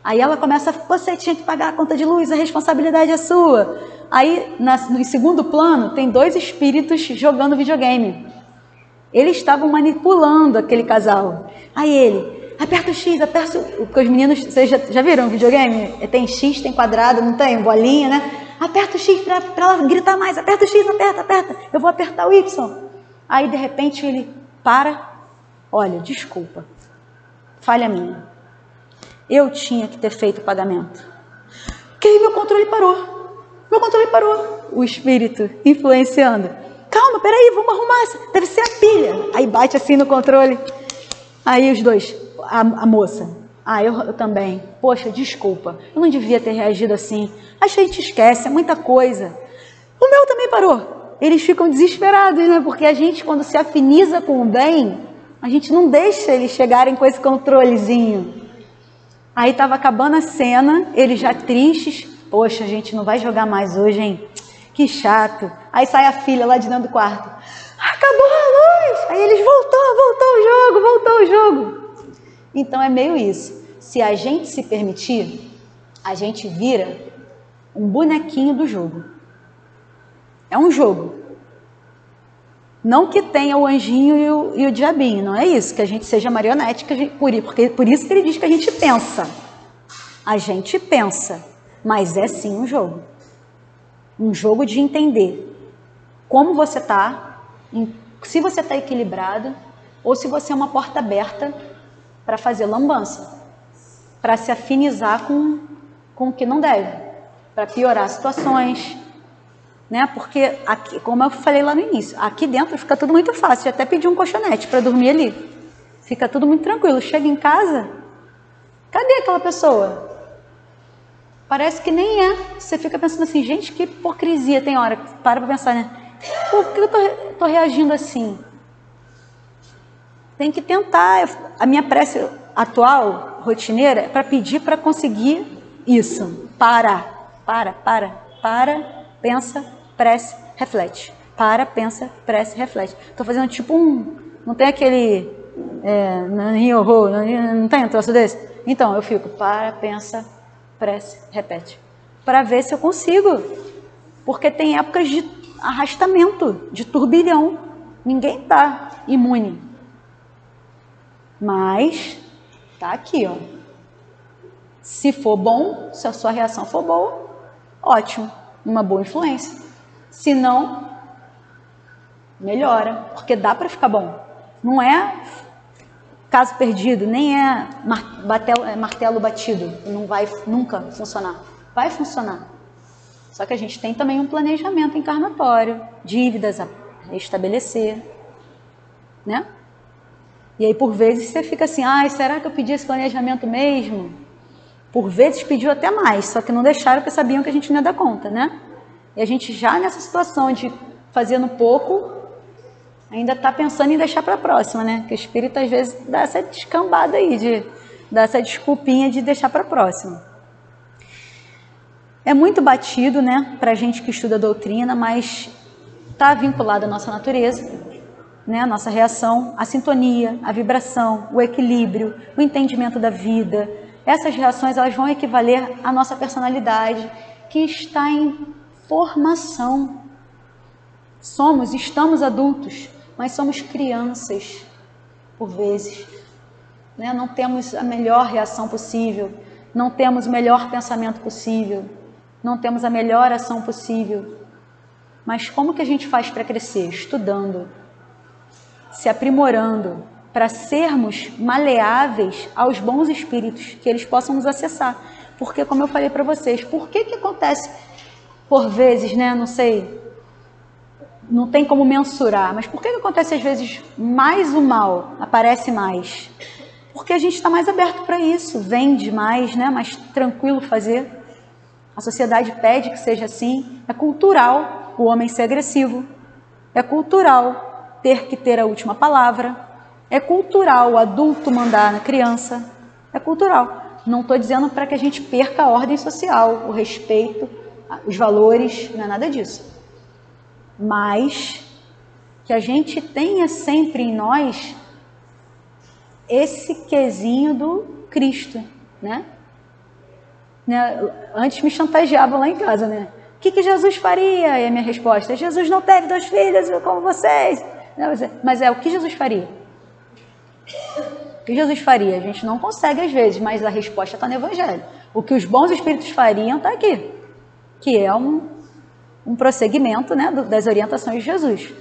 Aí ela começa, você tinha que pagar a conta de luz, a responsabilidade é sua. Aí, no segundo plano, tem dois espíritos jogando videogame. Eles estavam manipulando aquele casal. Aí ele, aperta o X, aperta o... Porque os meninos, vocês já viram o videogame? Tem X, tem quadrado, não tem? Bolinha, né? Aperta o X para ela gritar mais. Aperta o X, aperta. Eu vou apertar o Y. Aí, de repente, ele para. Olha, desculpa. Falha minha. Eu tinha que ter feito o pagamento. Porque aí meu controle parou. O espírito influenciando. Calma, peraí, vamos arrumar. Deve ser a pilha. Aí bate assim no controle. Aí os dois, a moça. Eu também. Poxa, desculpa. Eu não devia ter reagido assim. A gente esquece, é muita coisa. O meu também parou. Eles ficam desesperados, né? Porque a gente, quando se afiniza com o bem, a gente não deixa eles chegarem com esse controlezinho. Aí estava acabando a cena, eles já tristes. Poxa, a gente não vai jogar mais hoje, hein? Que chato. Aí sai a filha lá de dentro do quarto. Acabou a luz. Aí eles voltou o jogo. Então é meio isso. Se a gente se permitir, a gente vira um bonequinho do jogo. É um jogo. Não que tenha o anjinho e o diabinho, não é isso, que a gente seja marionete, porque por isso que ele diz que a gente pensa. A gente pensa, mas é sim um jogo. Um jogo de entender como você está, se você está equilibrado, ou se você é uma porta aberta para fazer lambança, para se afinizar com o que não deve, para piorar situações, né? Porque, aqui, como eu falei lá no início, aqui dentro fica tudo muito fácil. Eu até pedi um colchonete para dormir ali. Fica tudo muito tranquilo. Chega em casa, cadê aquela pessoa? Parece que nem é. Você fica pensando assim, gente, que hipocrisia. Tem hora que para pensar, né? Por que eu tô reagindo assim? Tem que tentar. A minha prece atual, rotineira, é para pedir para conseguir isso. Para, pensa, prece, reflete. Para, pensa, prece, reflete. Estou fazendo tipo não tem aquele... não tem um troço desse? Então, eu fico para, pensa, prece, repete. Para ver se eu consigo. Porque tem épocas de arrastamento, de turbilhão. Ninguém está imune. Mas tá aqui, ó. Se for bom, se a sua reação for boa, ótimo, uma boa influência. Se não, melhora, porque dá para ficar bom. Não é caso perdido, nem é martelo batido, não vai nunca funcionar. Vai funcionar. Só que a gente tem também um planejamento encarnatório, dívidas a estabelecer, né? E aí, por vezes, você fica assim, será que eu pedi esse planejamento mesmo? Por vezes, pediu até mais, só que não deixaram porque sabiam que a gente não ia dar conta, né? E a gente já nessa situação de fazendo pouco, ainda está pensando em deixar para a próxima, né? Porque o espírito, às vezes, dá essa descambada aí, dá essa desculpinha de deixar para a próxima. É muito batido, né, para a gente que estuda a doutrina, mas está vinculado à nossa natureza, né, a nossa reação, a sintonia, a vibração, o equilíbrio, o entendimento da vida. Essas reações, elas vão equivaler à nossa personalidade, que está em formação. Estamos adultos, mas somos crianças, por vezes, né? Não temos a melhor reação possível, não temos o melhor pensamento possível, não temos a melhor ação possível. Mas como que a gente faz para crescer? Estudando, se aprimorando, para sermos maleáveis aos bons espíritos, que eles possam nos acessar. Porque, como eu falei para vocês, por que acontece, por vezes, né, não sei, não tem como mensurar, mas por que acontece às vezes mais o mal, aparece mais? Porque a gente está mais aberto para isso, vende mais, né, mais tranquilo fazer. A sociedade pede que seja assim, é cultural o homem ser agressivo, é cultural ter que ter a última palavra, é cultural o adulto mandar na criança, é cultural. Não estou dizendo para que a gente perca a ordem social, o respeito, os valores, não é nada disso. Mas que a gente tenha sempre em nós esse quesinho do Cristo, né? Antes me chantageavam lá em casa, né? O que Jesus faria? E a minha resposta: Jesus não teve 2 filhos como vocês. Mas o que Jesus faria? O que Jesus faria? A gente não consegue às vezes, mas a resposta está no Evangelho. O que os bons espíritos fariam está aqui, que é um prosseguimento, né, das orientações de Jesus.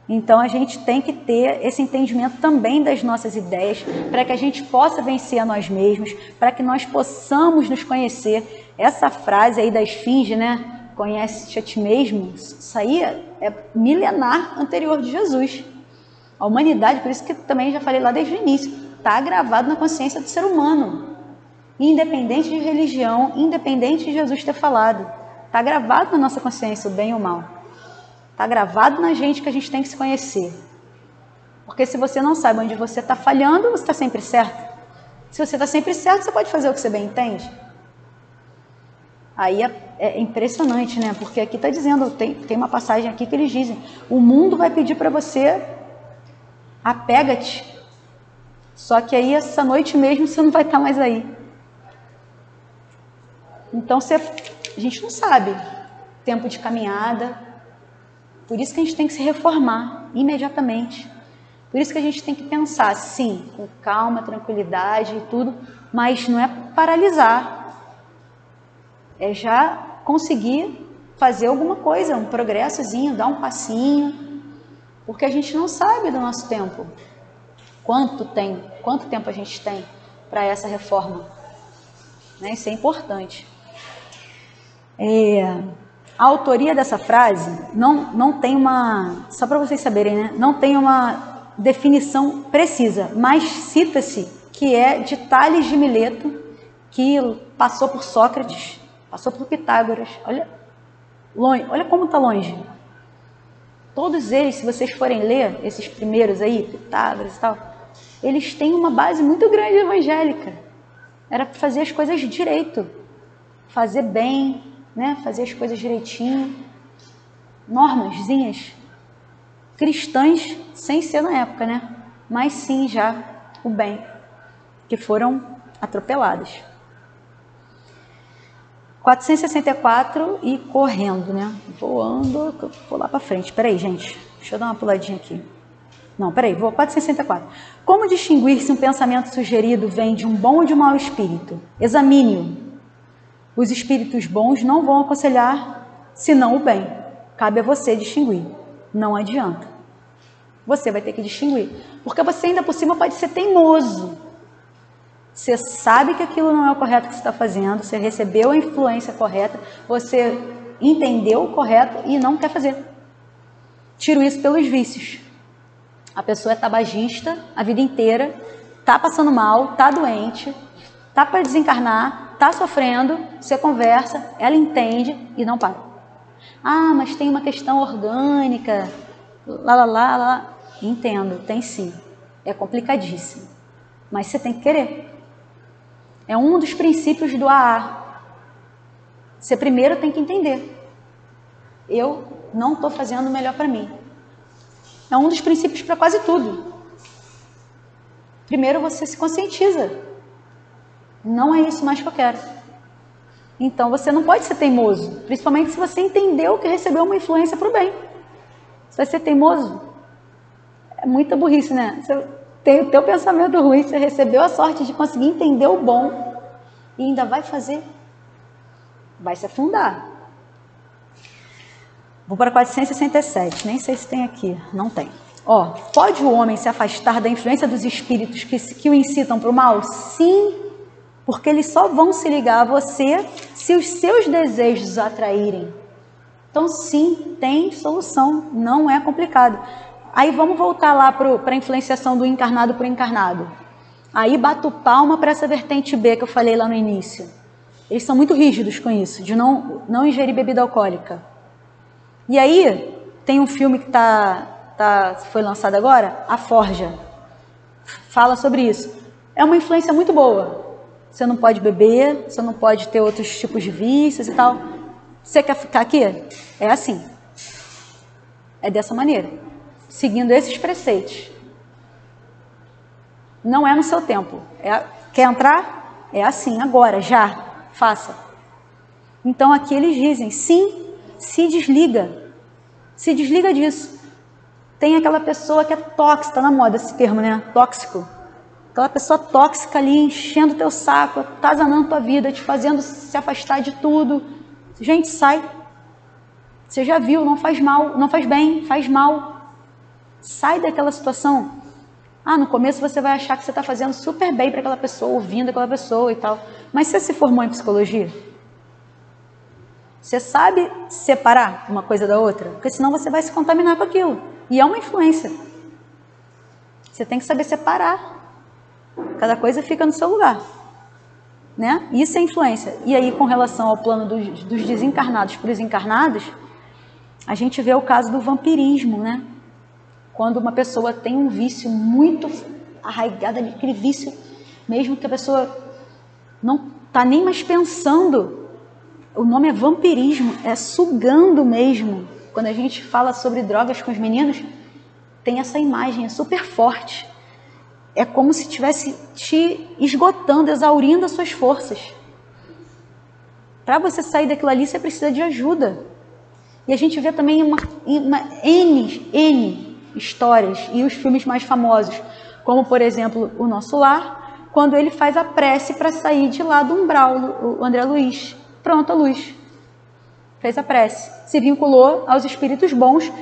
Então a gente tem que ter esse entendimento também das nossas ideias, para que a gente possa vencer a nós mesmos, para que nós possamos nos conhecer. Essa frase aí da esfinge, né? Conhece-te a ti mesmo, isso aí é milenar anterior de Jesus. A humanidade, por isso que também já falei lá desde o início, está gravado na consciência do ser humano, independente de religião, independente de Jesus ter falado. Está gravado na nossa consciência o bem e o mal. Está gravado na gente que a gente tem que se conhecer. Porque se você não sabe onde você está falhando, você está sempre certo. Se você está sempre certo, você pode fazer o que você bem entende. Aí é impressionante, né? Porque aqui está dizendo, tem uma passagem aqui que eles dizem: o mundo vai pedir para você, apega-te. Só que aí essa noite mesmo você não vai estar mais aí. Então a gente não sabe. Tempo de caminhada. Por isso que a gente tem que se reformar imediatamente. Por isso que a gente tem que pensar, sim, com calma, tranquilidade e tudo, mas não é paralisar. É já conseguir fazer alguma coisa, um progressozinho, dar um passinho, porque a gente não sabe do nosso tempo. Quanto tempo a gente tem para essa reforma? Né? Isso é importante. A autoria dessa frase não tem uma, só para vocês saberem, né? Não tem uma definição precisa, mas cita-se que é de Tales de Mileto, que passou por Sócrates, passou por Pitágoras. Olha como está longe. Todos eles, se vocês forem ler esses primeiros aí, Pitágoras e tal, eles têm uma base muito grande evangélica. Era para fazer as coisas direito, fazer bem, né? Fazer as coisas direitinho, normazinhas cristãs, sem ser na época, né? Mas sim já o bem, que foram atropeladas. 464 e correndo, né? Voando, vou lá para frente. Espera aí, gente. Deixa eu dar uma puladinha aqui. Não, peraí, vou 464. Como distinguir se um pensamento sugerido vem de um bom ou de um mau espírito? Examine-o. Os espíritos bons não vão aconselhar senão o bem. Cabe a você distinguir. Não adianta. Você vai ter que distinguir. Porque você ainda por cima pode ser teimoso. Você sabe que aquilo não é o correto que você está fazendo, você recebeu a influência correta, você entendeu o correto e não quer fazer. Tiro isso pelos vícios. A pessoa é tabagista a vida inteira, está passando mal, está doente, está para desencarnar, está sofrendo, você conversa, ela entende e não para. Ah, mas tem uma questão orgânica, lá. Entendo, tem sim. É complicadíssimo. Mas você tem que querer. É um dos princípios do AA. Você primeiro tem que entender. Eu não estou fazendo o melhor para mim. É um dos princípios para quase tudo. Primeiro você se conscientiza. Não é isso mais que eu quero. Então você não pode ser teimoso. Principalmente se você entendeu que recebeu uma influência para o bem. Você vai ser teimoso? É muita burrice, né? Você tem o teu pensamento ruim, você recebeu a sorte de conseguir entender o bom e ainda vai fazer. Vai se afundar. Vou para 467, nem sei se tem aqui, não tem. Ó, pode o homem se afastar da influência dos espíritos que o incitam para o mal? Sim, porque eles só vão se ligar a você se os seus desejos atraírem. Então sim, tem solução, não é complicado. Aí vamos voltar lá para a influenciação do encarnado para o encarnado. Aí bato palma para essa vertente B que eu falei lá no início. Eles são muito rígidos com isso, de não ingerir bebida alcoólica. E aí, tem um filme que foi lançado agora, A Forja. Fala sobre isso. É uma influência muito boa. Você não pode beber, você não pode ter outros tipos de vícios e tal. Você quer ficar aqui? É assim. É dessa maneira. Seguindo esses preceitos. Não é no seu tempo. Quer entrar? É assim, agora, já. Faça. Então aqui eles dizem, sim, se desliga. Se desliga disso. Tem aquela pessoa que é tóxica, tá na moda esse termo, né? Tóxico. Aquela pessoa tóxica ali, enchendo teu saco, atazanando tua vida, te fazendo se afastar de tudo. Gente, sai. Você já viu, não faz mal, não faz bem, faz mal. Sai daquela situação. Ah, no começo você vai achar que você está fazendo super bem para aquela pessoa, ouvindo aquela pessoa e tal. Mas você se formou em psicologia? Você sabe separar uma coisa da outra? Porque senão você vai se contaminar com aquilo. E é uma influência. Você tem que saber separar. Cada coisa fica no seu lugar. Né? Isso é influência. E aí, com relação ao plano dos desencarnados para os encarnados, a gente vê o caso do vampirismo, né? Quando uma pessoa tem um vício muito arraigado ali, aquele vício, mesmo que a pessoa não está nem mais pensando, o nome é vampirismo, é sugando mesmo. Quando a gente fala sobre drogas com os meninos, tem essa imagem, é super forte. É como se estivesse te esgotando, exaurindo as suas forças. Para você sair daquilo ali, você precisa de ajuda. E a gente vê também uma N histórias e os filmes mais famosos, como por exemplo O Nosso Lar, quando ele faz a prece para sair de lá do umbral, o André Luiz. Pronto, a luz. Fez a prece, se vinculou aos espíritos bons,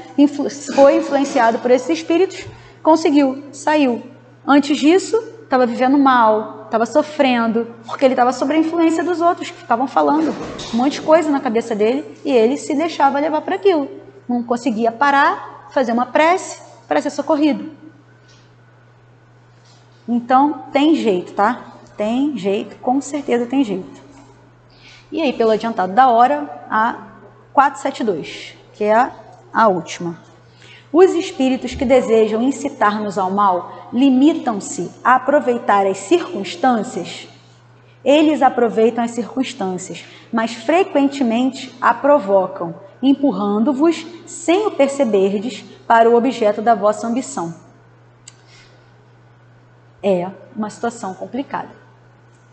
foi influenciado por esses espíritos, conseguiu, saiu. Antes disso, estava vivendo mal, estava sofrendo, porque ele estava sob a influência dos outros que ficavam falando um monte de coisa na cabeça dele e ele se deixava levar para aquilo. Não conseguia parar, fazer uma prece para ser socorrido. Então, tem jeito, tá? Tem jeito, com certeza tem jeito. E aí, pelo adiantado da hora, a 472, que é a última. Os espíritos que desejam incitar-nos ao mal limitam-se a aproveitar as circunstâncias. Eles aproveitam as circunstâncias, mas frequentemente a provocam, empurrando-vos, sem o perceberdes, para o objeto da vossa ambição. É uma situação complicada,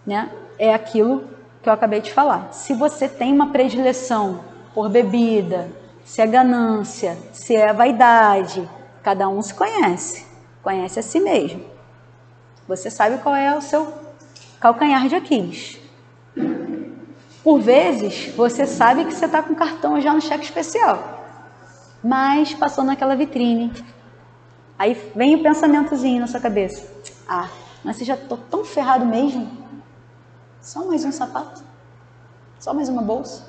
né? É aquilo que eu acabei de falar. Se você tem uma predileção por bebida, se é ganância, se é vaidade. Cada um se conhece a si mesmo. Você sabe qual é o seu calcanhar de Aquiles. Por vezes, você sabe que você está com cartão já no cheque especial, mas passou naquela vitrine. Aí vem o pensamentozinho na sua cabeça. Ah, mas você já estou tão ferrado mesmo? Só mais um sapato? Só mais uma bolsa?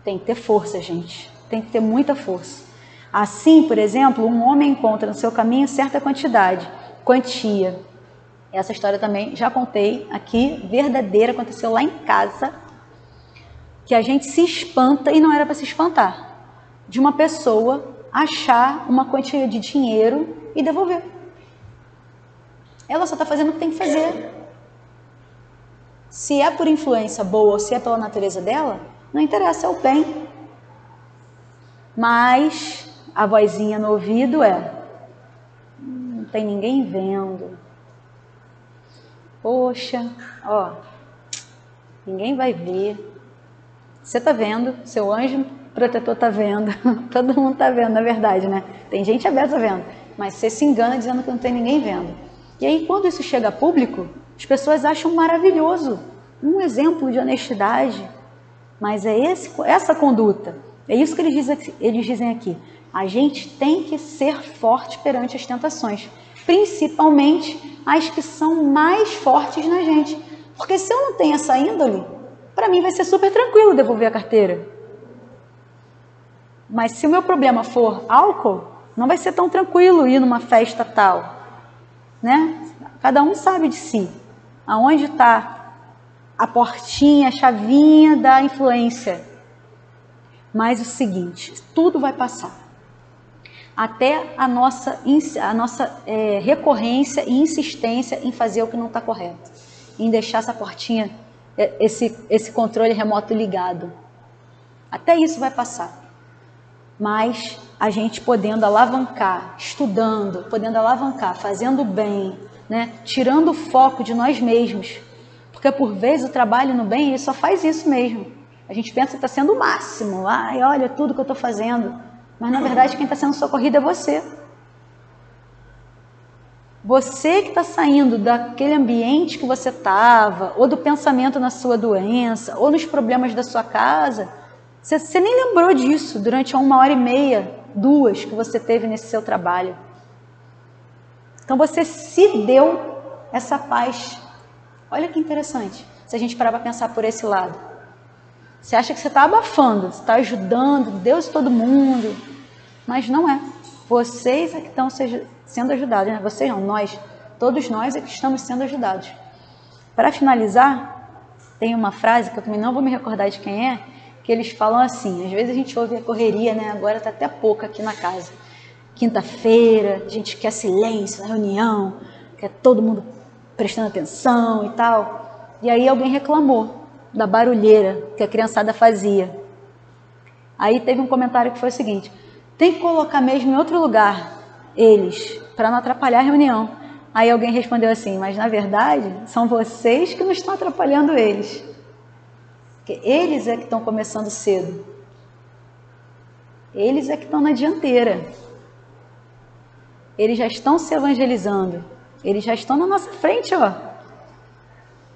Tem que ter força, gente. Tem que ter muita força. Assim, por exemplo, um homem encontra no seu caminho certa quantia. Essa história também já contei aqui, verdadeira, aconteceu lá em casa, que a gente se espanta e não era para se espantar, de uma pessoa achar uma quantia de dinheiro e devolver. Ela só está fazendo o que tem que fazer. Se é por influência boa ou se é pela natureza dela, não interessa, é o bem. Mas a vozinha no ouvido é: não tem ninguém vendo. Poxa, ó, ninguém vai ver. Você tá vendo, seu anjo protetor tá vendo, todo mundo tá vendo, na verdade, né? Tem gente aberta vendo, mas você se engana dizendo que não tem ninguém vendo. E aí, quando isso chega a público, as pessoas acham maravilhoso, um exemplo de honestidade. Mas é essa conduta, é isso que eles dizem aqui. A gente tem que ser forte perante as tentações, principalmente as que são mais fortes na gente. Porque se eu não tenho essa índole, para mim vai ser super tranquilo devolver a carteira. Mas se o meu problema for álcool, não vai ser tão tranquilo ir numa festa tal, né? Cada um sabe de si, aonde está a portinha, a chavinha da influência. Mas o seguinte, tudo vai passar. Até a nossa recorrência e insistência em fazer o que não está correto, em deixar essa portinha, esse controle remoto ligado. Até isso vai passar. Mas a gente podendo alavancar, estudando, podendo alavancar, fazendo bem, né? Tirando o foco de nós mesmos. Porque por vezes o trabalho no bem, ele só faz isso mesmo. A gente pensa que está sendo o máximo. Ai, olha tudo que eu estou fazendo. Mas na verdade quem está sendo socorrido é você. Você que está saindo daquele ambiente que você estava, ou do pensamento na sua doença, ou nos problemas da sua casa, você nem lembrou disso durante 1h30, 2 que você teve nesse seu trabalho. Então você se deu essa paz. Olha que interessante, se a gente parar para pensar por esse lado. Você acha que você está abafando, você está ajudando Deus e todo mundo, mas não é. Vocês é que estão sendo ajudados, né? Vocês não, nós, todos nós é que estamos sendo ajudados. Para finalizar, tem uma frase que eu também não vou me recordar de quem é, que eles falam assim, às vezes a gente ouve a correria, né? Agora está até pouco aqui na casa. Quinta-feira, a gente quer silêncio na reunião, quer todo mundo prestando atenção e tal. E aí alguém reclamou da barulheira que a criançada fazia. Aí teve um comentário que foi o seguinte: tem que colocar mesmo em outro lugar eles, para não atrapalhar a reunião. Aí alguém respondeu assim, mas na verdade são vocês que não estão atrapalhando eles. Porque eles é que estão começando cedo. Eles é que estão na dianteira. Eles já estão se evangelizando. Eles já estão na nossa frente, ó.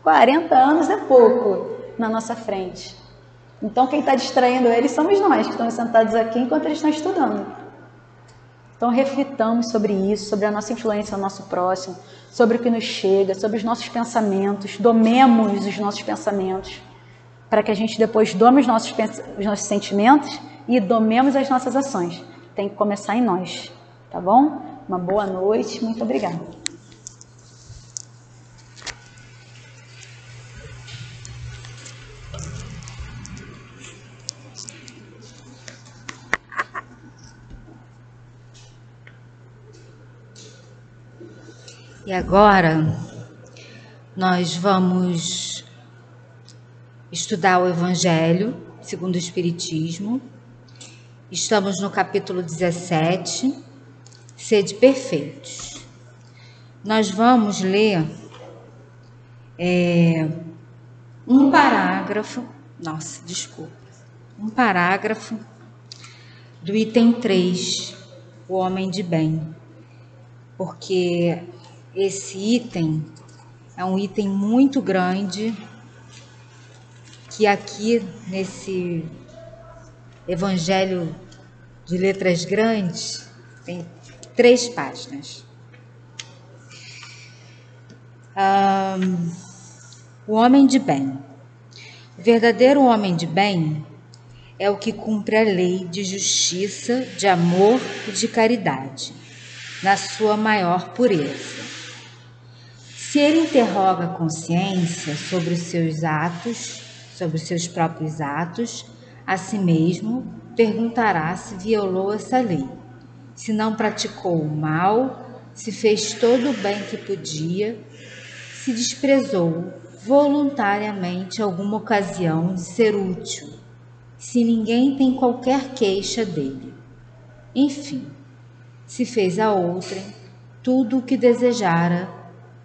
40 anos é pouco na nossa frente. Então quem está distraindo eles somos nós, que estamos sentados aqui enquanto eles estão estudando. Então reflitamos sobre isso, sobre a nossa influência no nosso próximo, sobre o que nos chega, sobre os nossos pensamentos, domemos os nossos pensamentos, para que a gente depois dome os nossos sentimentos e domemos as nossas ações. Tem que começar em nós, tá bom? Uma boa noite, muito obrigada. E agora nós vamos estudar o Evangelho segundo o Espiritismo. Estamos no capítulo 17, Sede Perfeitos. Nós vamos ler um parágrafo do item 3, o homem de bem, porque esse item é um item muito grande, que aqui nesse Evangelho de letras grandes tem 3 páginas. O homem de bem. O verdadeiro homem de bem é o que cumpre a lei de justiça, de amor e de caridade, na sua maior pureza. Se ele interroga a consciência sobre os seus atos, sobre os seus próprios atos, a si mesmo perguntará se violou essa lei, se não praticou o mal, se fez todo o bem que podia, se desprezou voluntariamente alguma ocasião de ser útil, se ninguém tem qualquer queixa dele. Enfim, se fez a outrem tudo o que desejara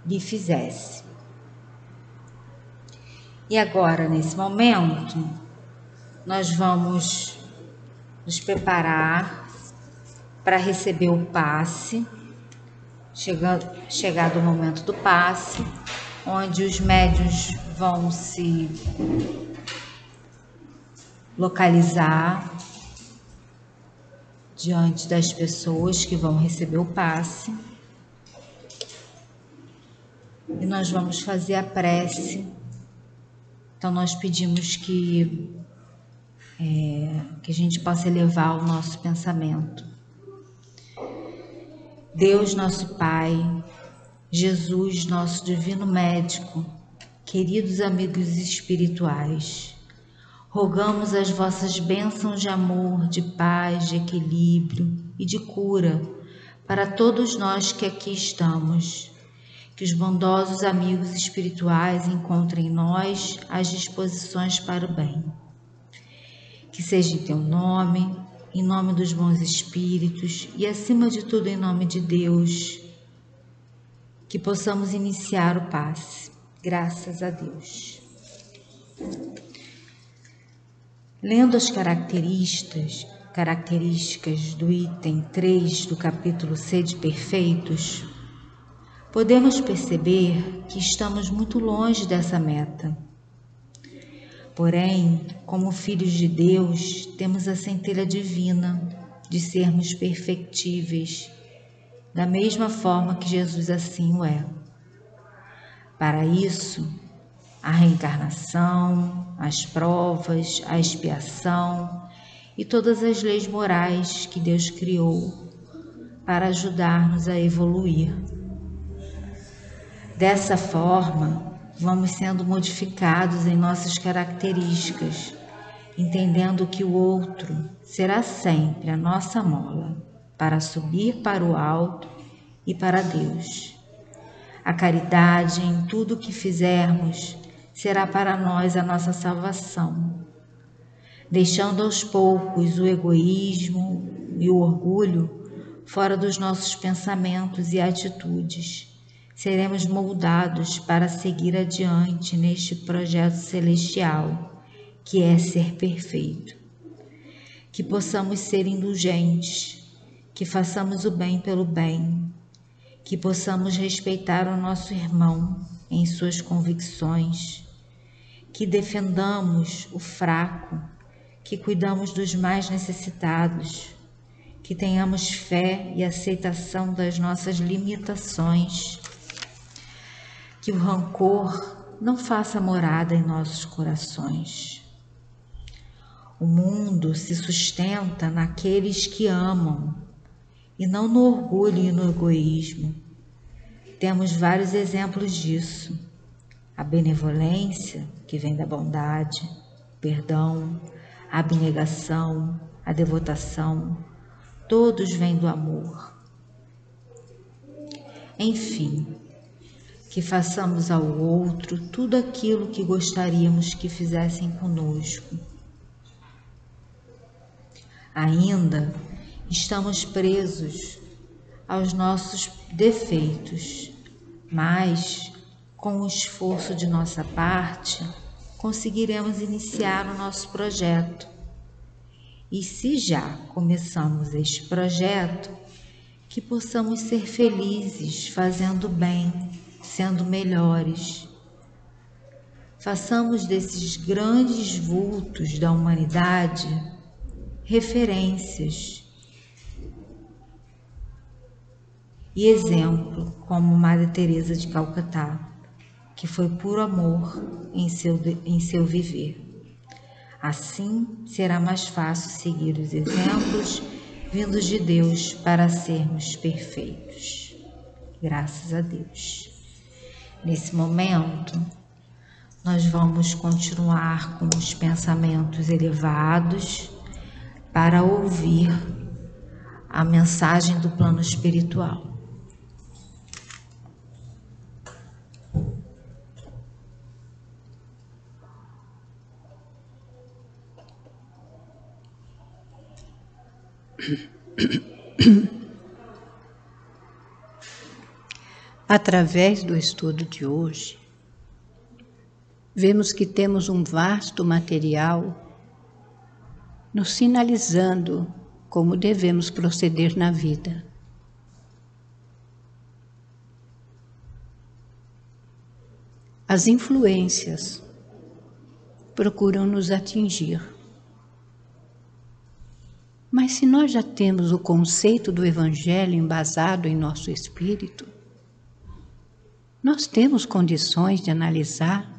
lhe fizesse. E agora, nesse momento, nós vamos nos preparar para receber o passe, chegado o momento do passe, onde os médiuns vão se localizar diante das pessoas que vão receber o passe. E nós vamos fazer a prece. Então nós pedimos que a gente possa elevar o nosso pensamento. Deus, nosso Pai, Jesus, nosso divino médico, queridos amigos espirituais, rogamos as vossas bênçãos de amor, de paz, de equilíbrio e de cura para todos nós que aqui estamos. Que os bondosos amigos espirituais encontrem em nós as disposições para o bem. Que seja em teu nome, em nome dos bons espíritos e, acima de tudo, em nome de Deus, que possamos iniciar o passe. Graças a Deus. Lendo as características do item 3 do capítulo Sede Perfeitos, podemos perceber que estamos muito longe dessa meta. Porém, como filhos de Deus, temos a centelha divina de sermos perfectíveis, da mesma forma que Jesus assim o é. Para isso, a reencarnação, as provas, a expiação e todas as leis morais que Deus criou para ajudar-nos a evoluir. Dessa forma, vamos sendo modificados em nossas características, entendendo que o outro será sempre a nossa mola para subir para o alto e para Deus. A caridade em tudo o que fizermos será para nós a nossa salvação. Deixando aos poucos o egoísmo e o orgulho fora dos nossos pensamentos e atitudes, seremos moldados para seguir adiante neste projeto celestial, que é ser perfeito. Que possamos ser indulgentes, que façamos o bem pelo bem, que possamos respeitar o nosso irmão em suas convicções, que defendamos o fraco, que cuidamos dos mais necessitados, que tenhamos fé e aceitação das nossas limitações, que o rancor não faça morada em nossos corações. O mundo se sustenta naqueles que amam e não no orgulho e no egoísmo. Temos vários exemplos disso. A benevolência, que vem da bondade, o perdão, a abnegação, a devotação, todos vêm do amor. Enfim, que façamos ao outro tudo aquilo que gostaríamos que fizessem conosco. Ainda estamos presos aos nossos defeitos, mas, com o esforço de nossa parte, conseguiremos iniciar o nosso projeto. E se já começamos este projeto, que possamos ser felizes, fazendo bem, sendo melhores. Façamos desses grandes vultos da humanidade referências e exemplo, como Madre Teresa de Calcutá, que foi puro amor em seu viver. Assim, será mais fácil seguir os exemplos vindos de Deus para sermos perfeitos. Graças a Deus. Nesse momento, nós vamos continuar com os pensamentos elevados para ouvir a mensagem do plano espiritual. Através do estudo de hoje, vemos que temos um vasto material nos sinalizando como devemos proceder na vida. As influências procuram nos atingir. Mas se nós já temos o conceito do Evangelho embasado em nosso espírito, nós temos condições de analisar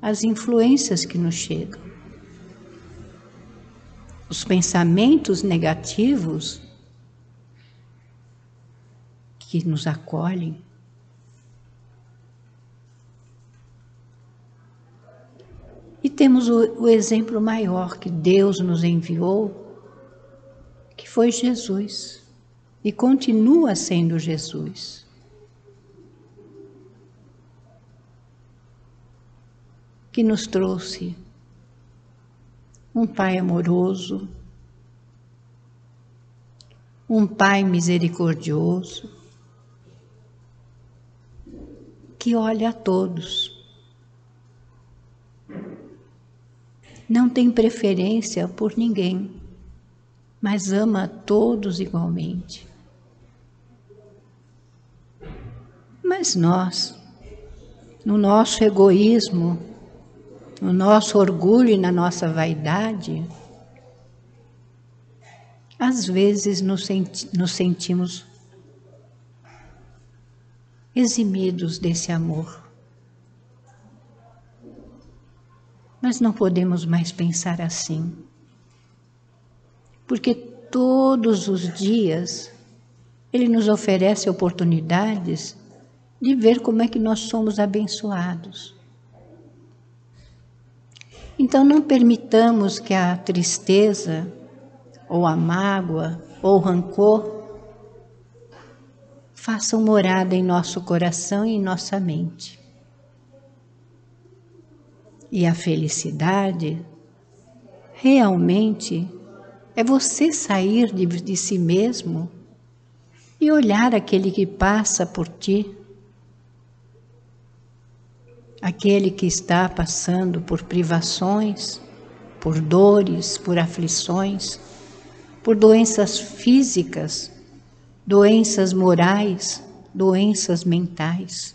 as influências que nos chegam. Os pensamentos negativos que nos acolhem. E temos o exemplo maior que Deus nos enviou, que foi Jesus, e continua sendo Jesus. Que nos trouxe um Pai amoroso, um Pai misericordioso, que olha a todos. Não tem preferência por ninguém, mas ama a todos igualmente. Mas nós, no nosso egoísmo, no nosso orgulho e na nossa vaidade, às vezes nos sentimos eximidos desse amor. Mas não podemos mais pensar assim, porque todos os dias Ele nos oferece oportunidades de ver como é que nós somos abençoados. Então não permitamos que a tristeza, ou a mágoa, ou o rancor façam morada em nosso coração e em nossa mente. E a felicidade realmente é você sair de si mesmo e olhar aquele que passa por ti, aquele que está passando por privações, por dores, por aflições, por doenças físicas, doenças morais, doenças mentais.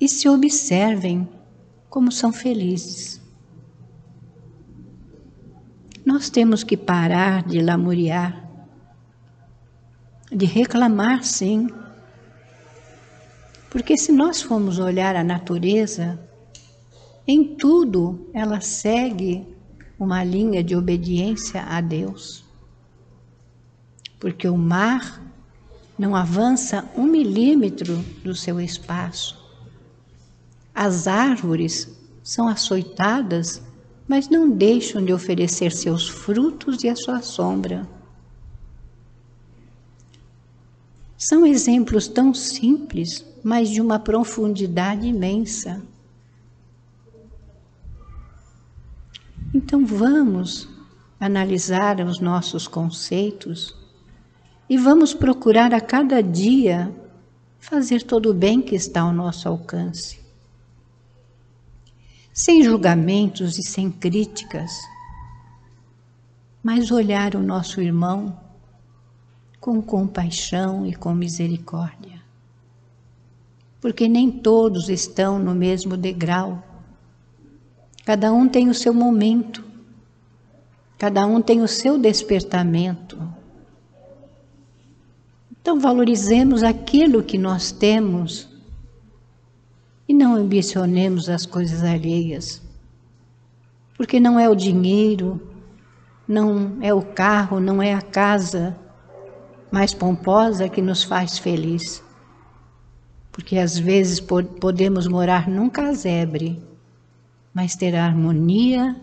E se observem como são felizes. Nós temos que parar de lamuriar, de reclamar, sim. Porque se nós formos olhar a natureza, em tudo ela segue uma linha de obediência a Deus. Porque o mar não avança 1 milímetro do seu espaço. As árvores são açoitadas, mas não deixam de oferecer seus frutos e a sua sombra. São exemplos tão simples, mas de uma profundidade imensa. Então vamos analisar os nossos conceitos e vamos procurar a cada dia fazer todo o bem que está ao nosso alcance. sem julgamentos e sem críticas, mas olhar o nosso irmão com compaixão e com misericórdia. Porque nem todos estão no mesmo degrau. Cada um tem o seu momento, cada um tem o seu despertamento. Então valorizemos aquilo que nós temos e não ambicionemos as coisas alheias. Porque não é o dinheiro, não é o carro, não é a casa mais pomposa que nos faz feliz. Porque às vezes podemos morar num casebre, mas ter a harmonia,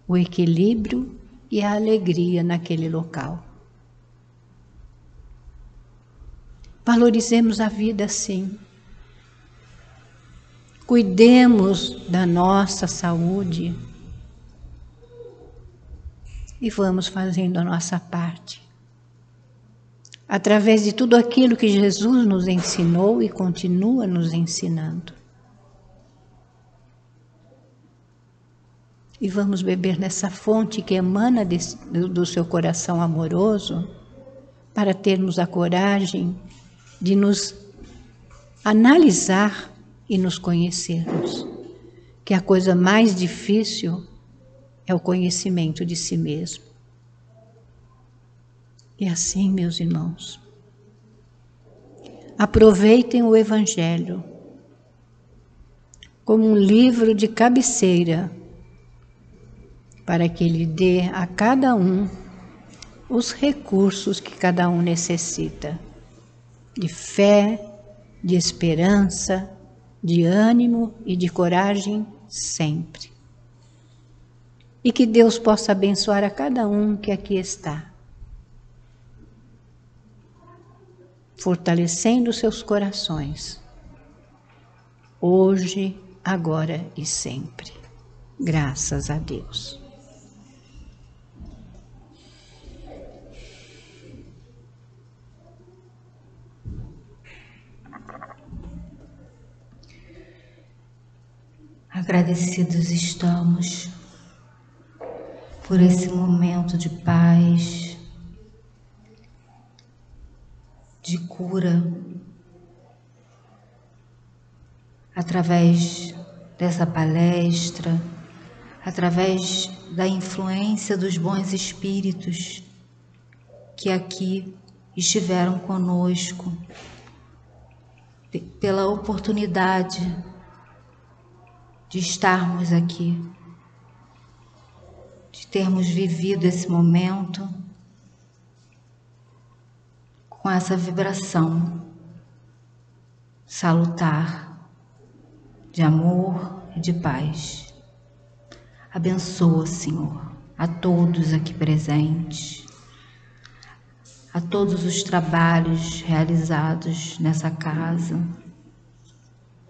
o equilíbrio e a alegria naquele local. Valorizemos a vida sim. Cuidemos da nossa saúde e vamos fazendo a nossa parte. Através de tudo aquilo que Jesus nos ensinou e continua nos ensinando. E vamos beber nessa fonte que emana do seu coração amoroso, para termos a coragem de nos analisar e nos conhecermos. Que a coisa mais difícil é o conhecimento de si mesmo. E assim, meus irmãos, aproveitem o Evangelho como um livro de cabeceira para que ele dê a cada um os recursos que cada um necessita, de fé, de esperança, de ânimo e de coragem sempre. E que Deus possa abençoar a cada um que aqui está, fortalecendo seus corações, hoje, agora e sempre. Graças a Deus. Agradecidos estamos por esse momento de paz, de cura, através dessa palestra, através da influência dos bons espíritos que aqui estiveram conosco, pela oportunidade de estarmos aqui, de termos vivido esse momento com essa vibração salutar de amor e de paz. Abençoa, Senhor, a todos aqui presentes, a todos os trabalhos realizados nessa casa,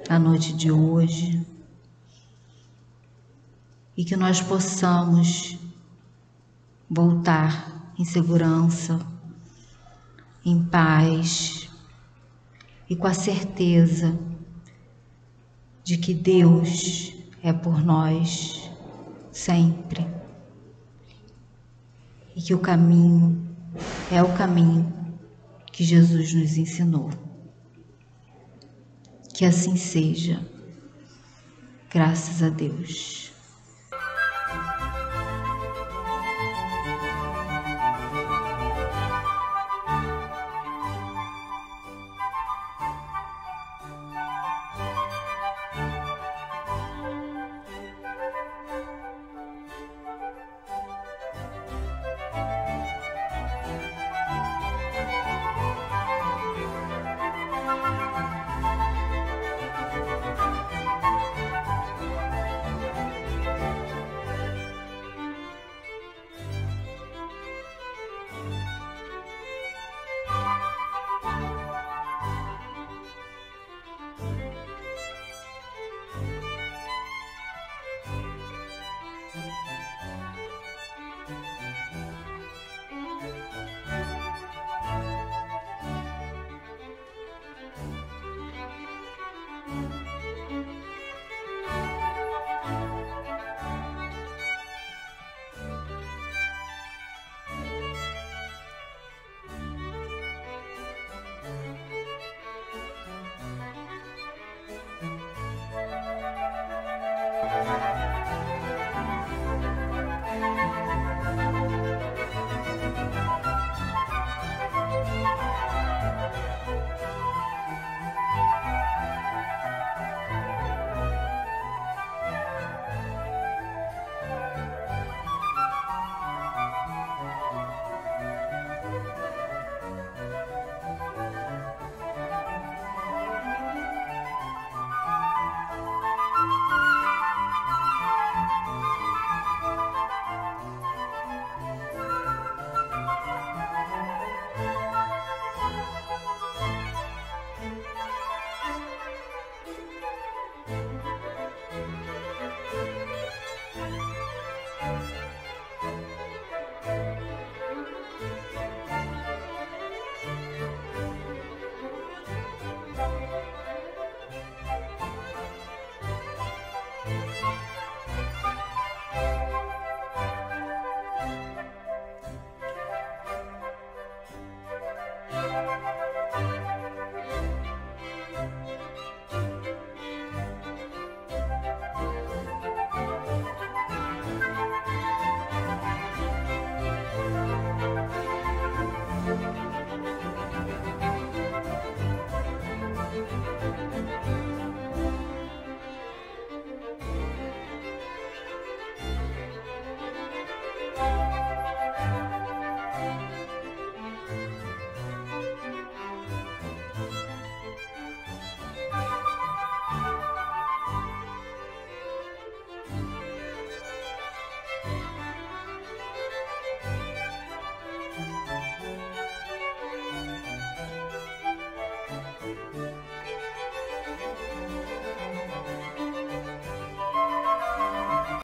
na noite de hoje, e que nós possamos voltar em segurança, em paz e com a certeza de que Deus é por nós sempre e que o caminho é o caminho que Jesus nos ensinou. Que assim seja, graças a Deus.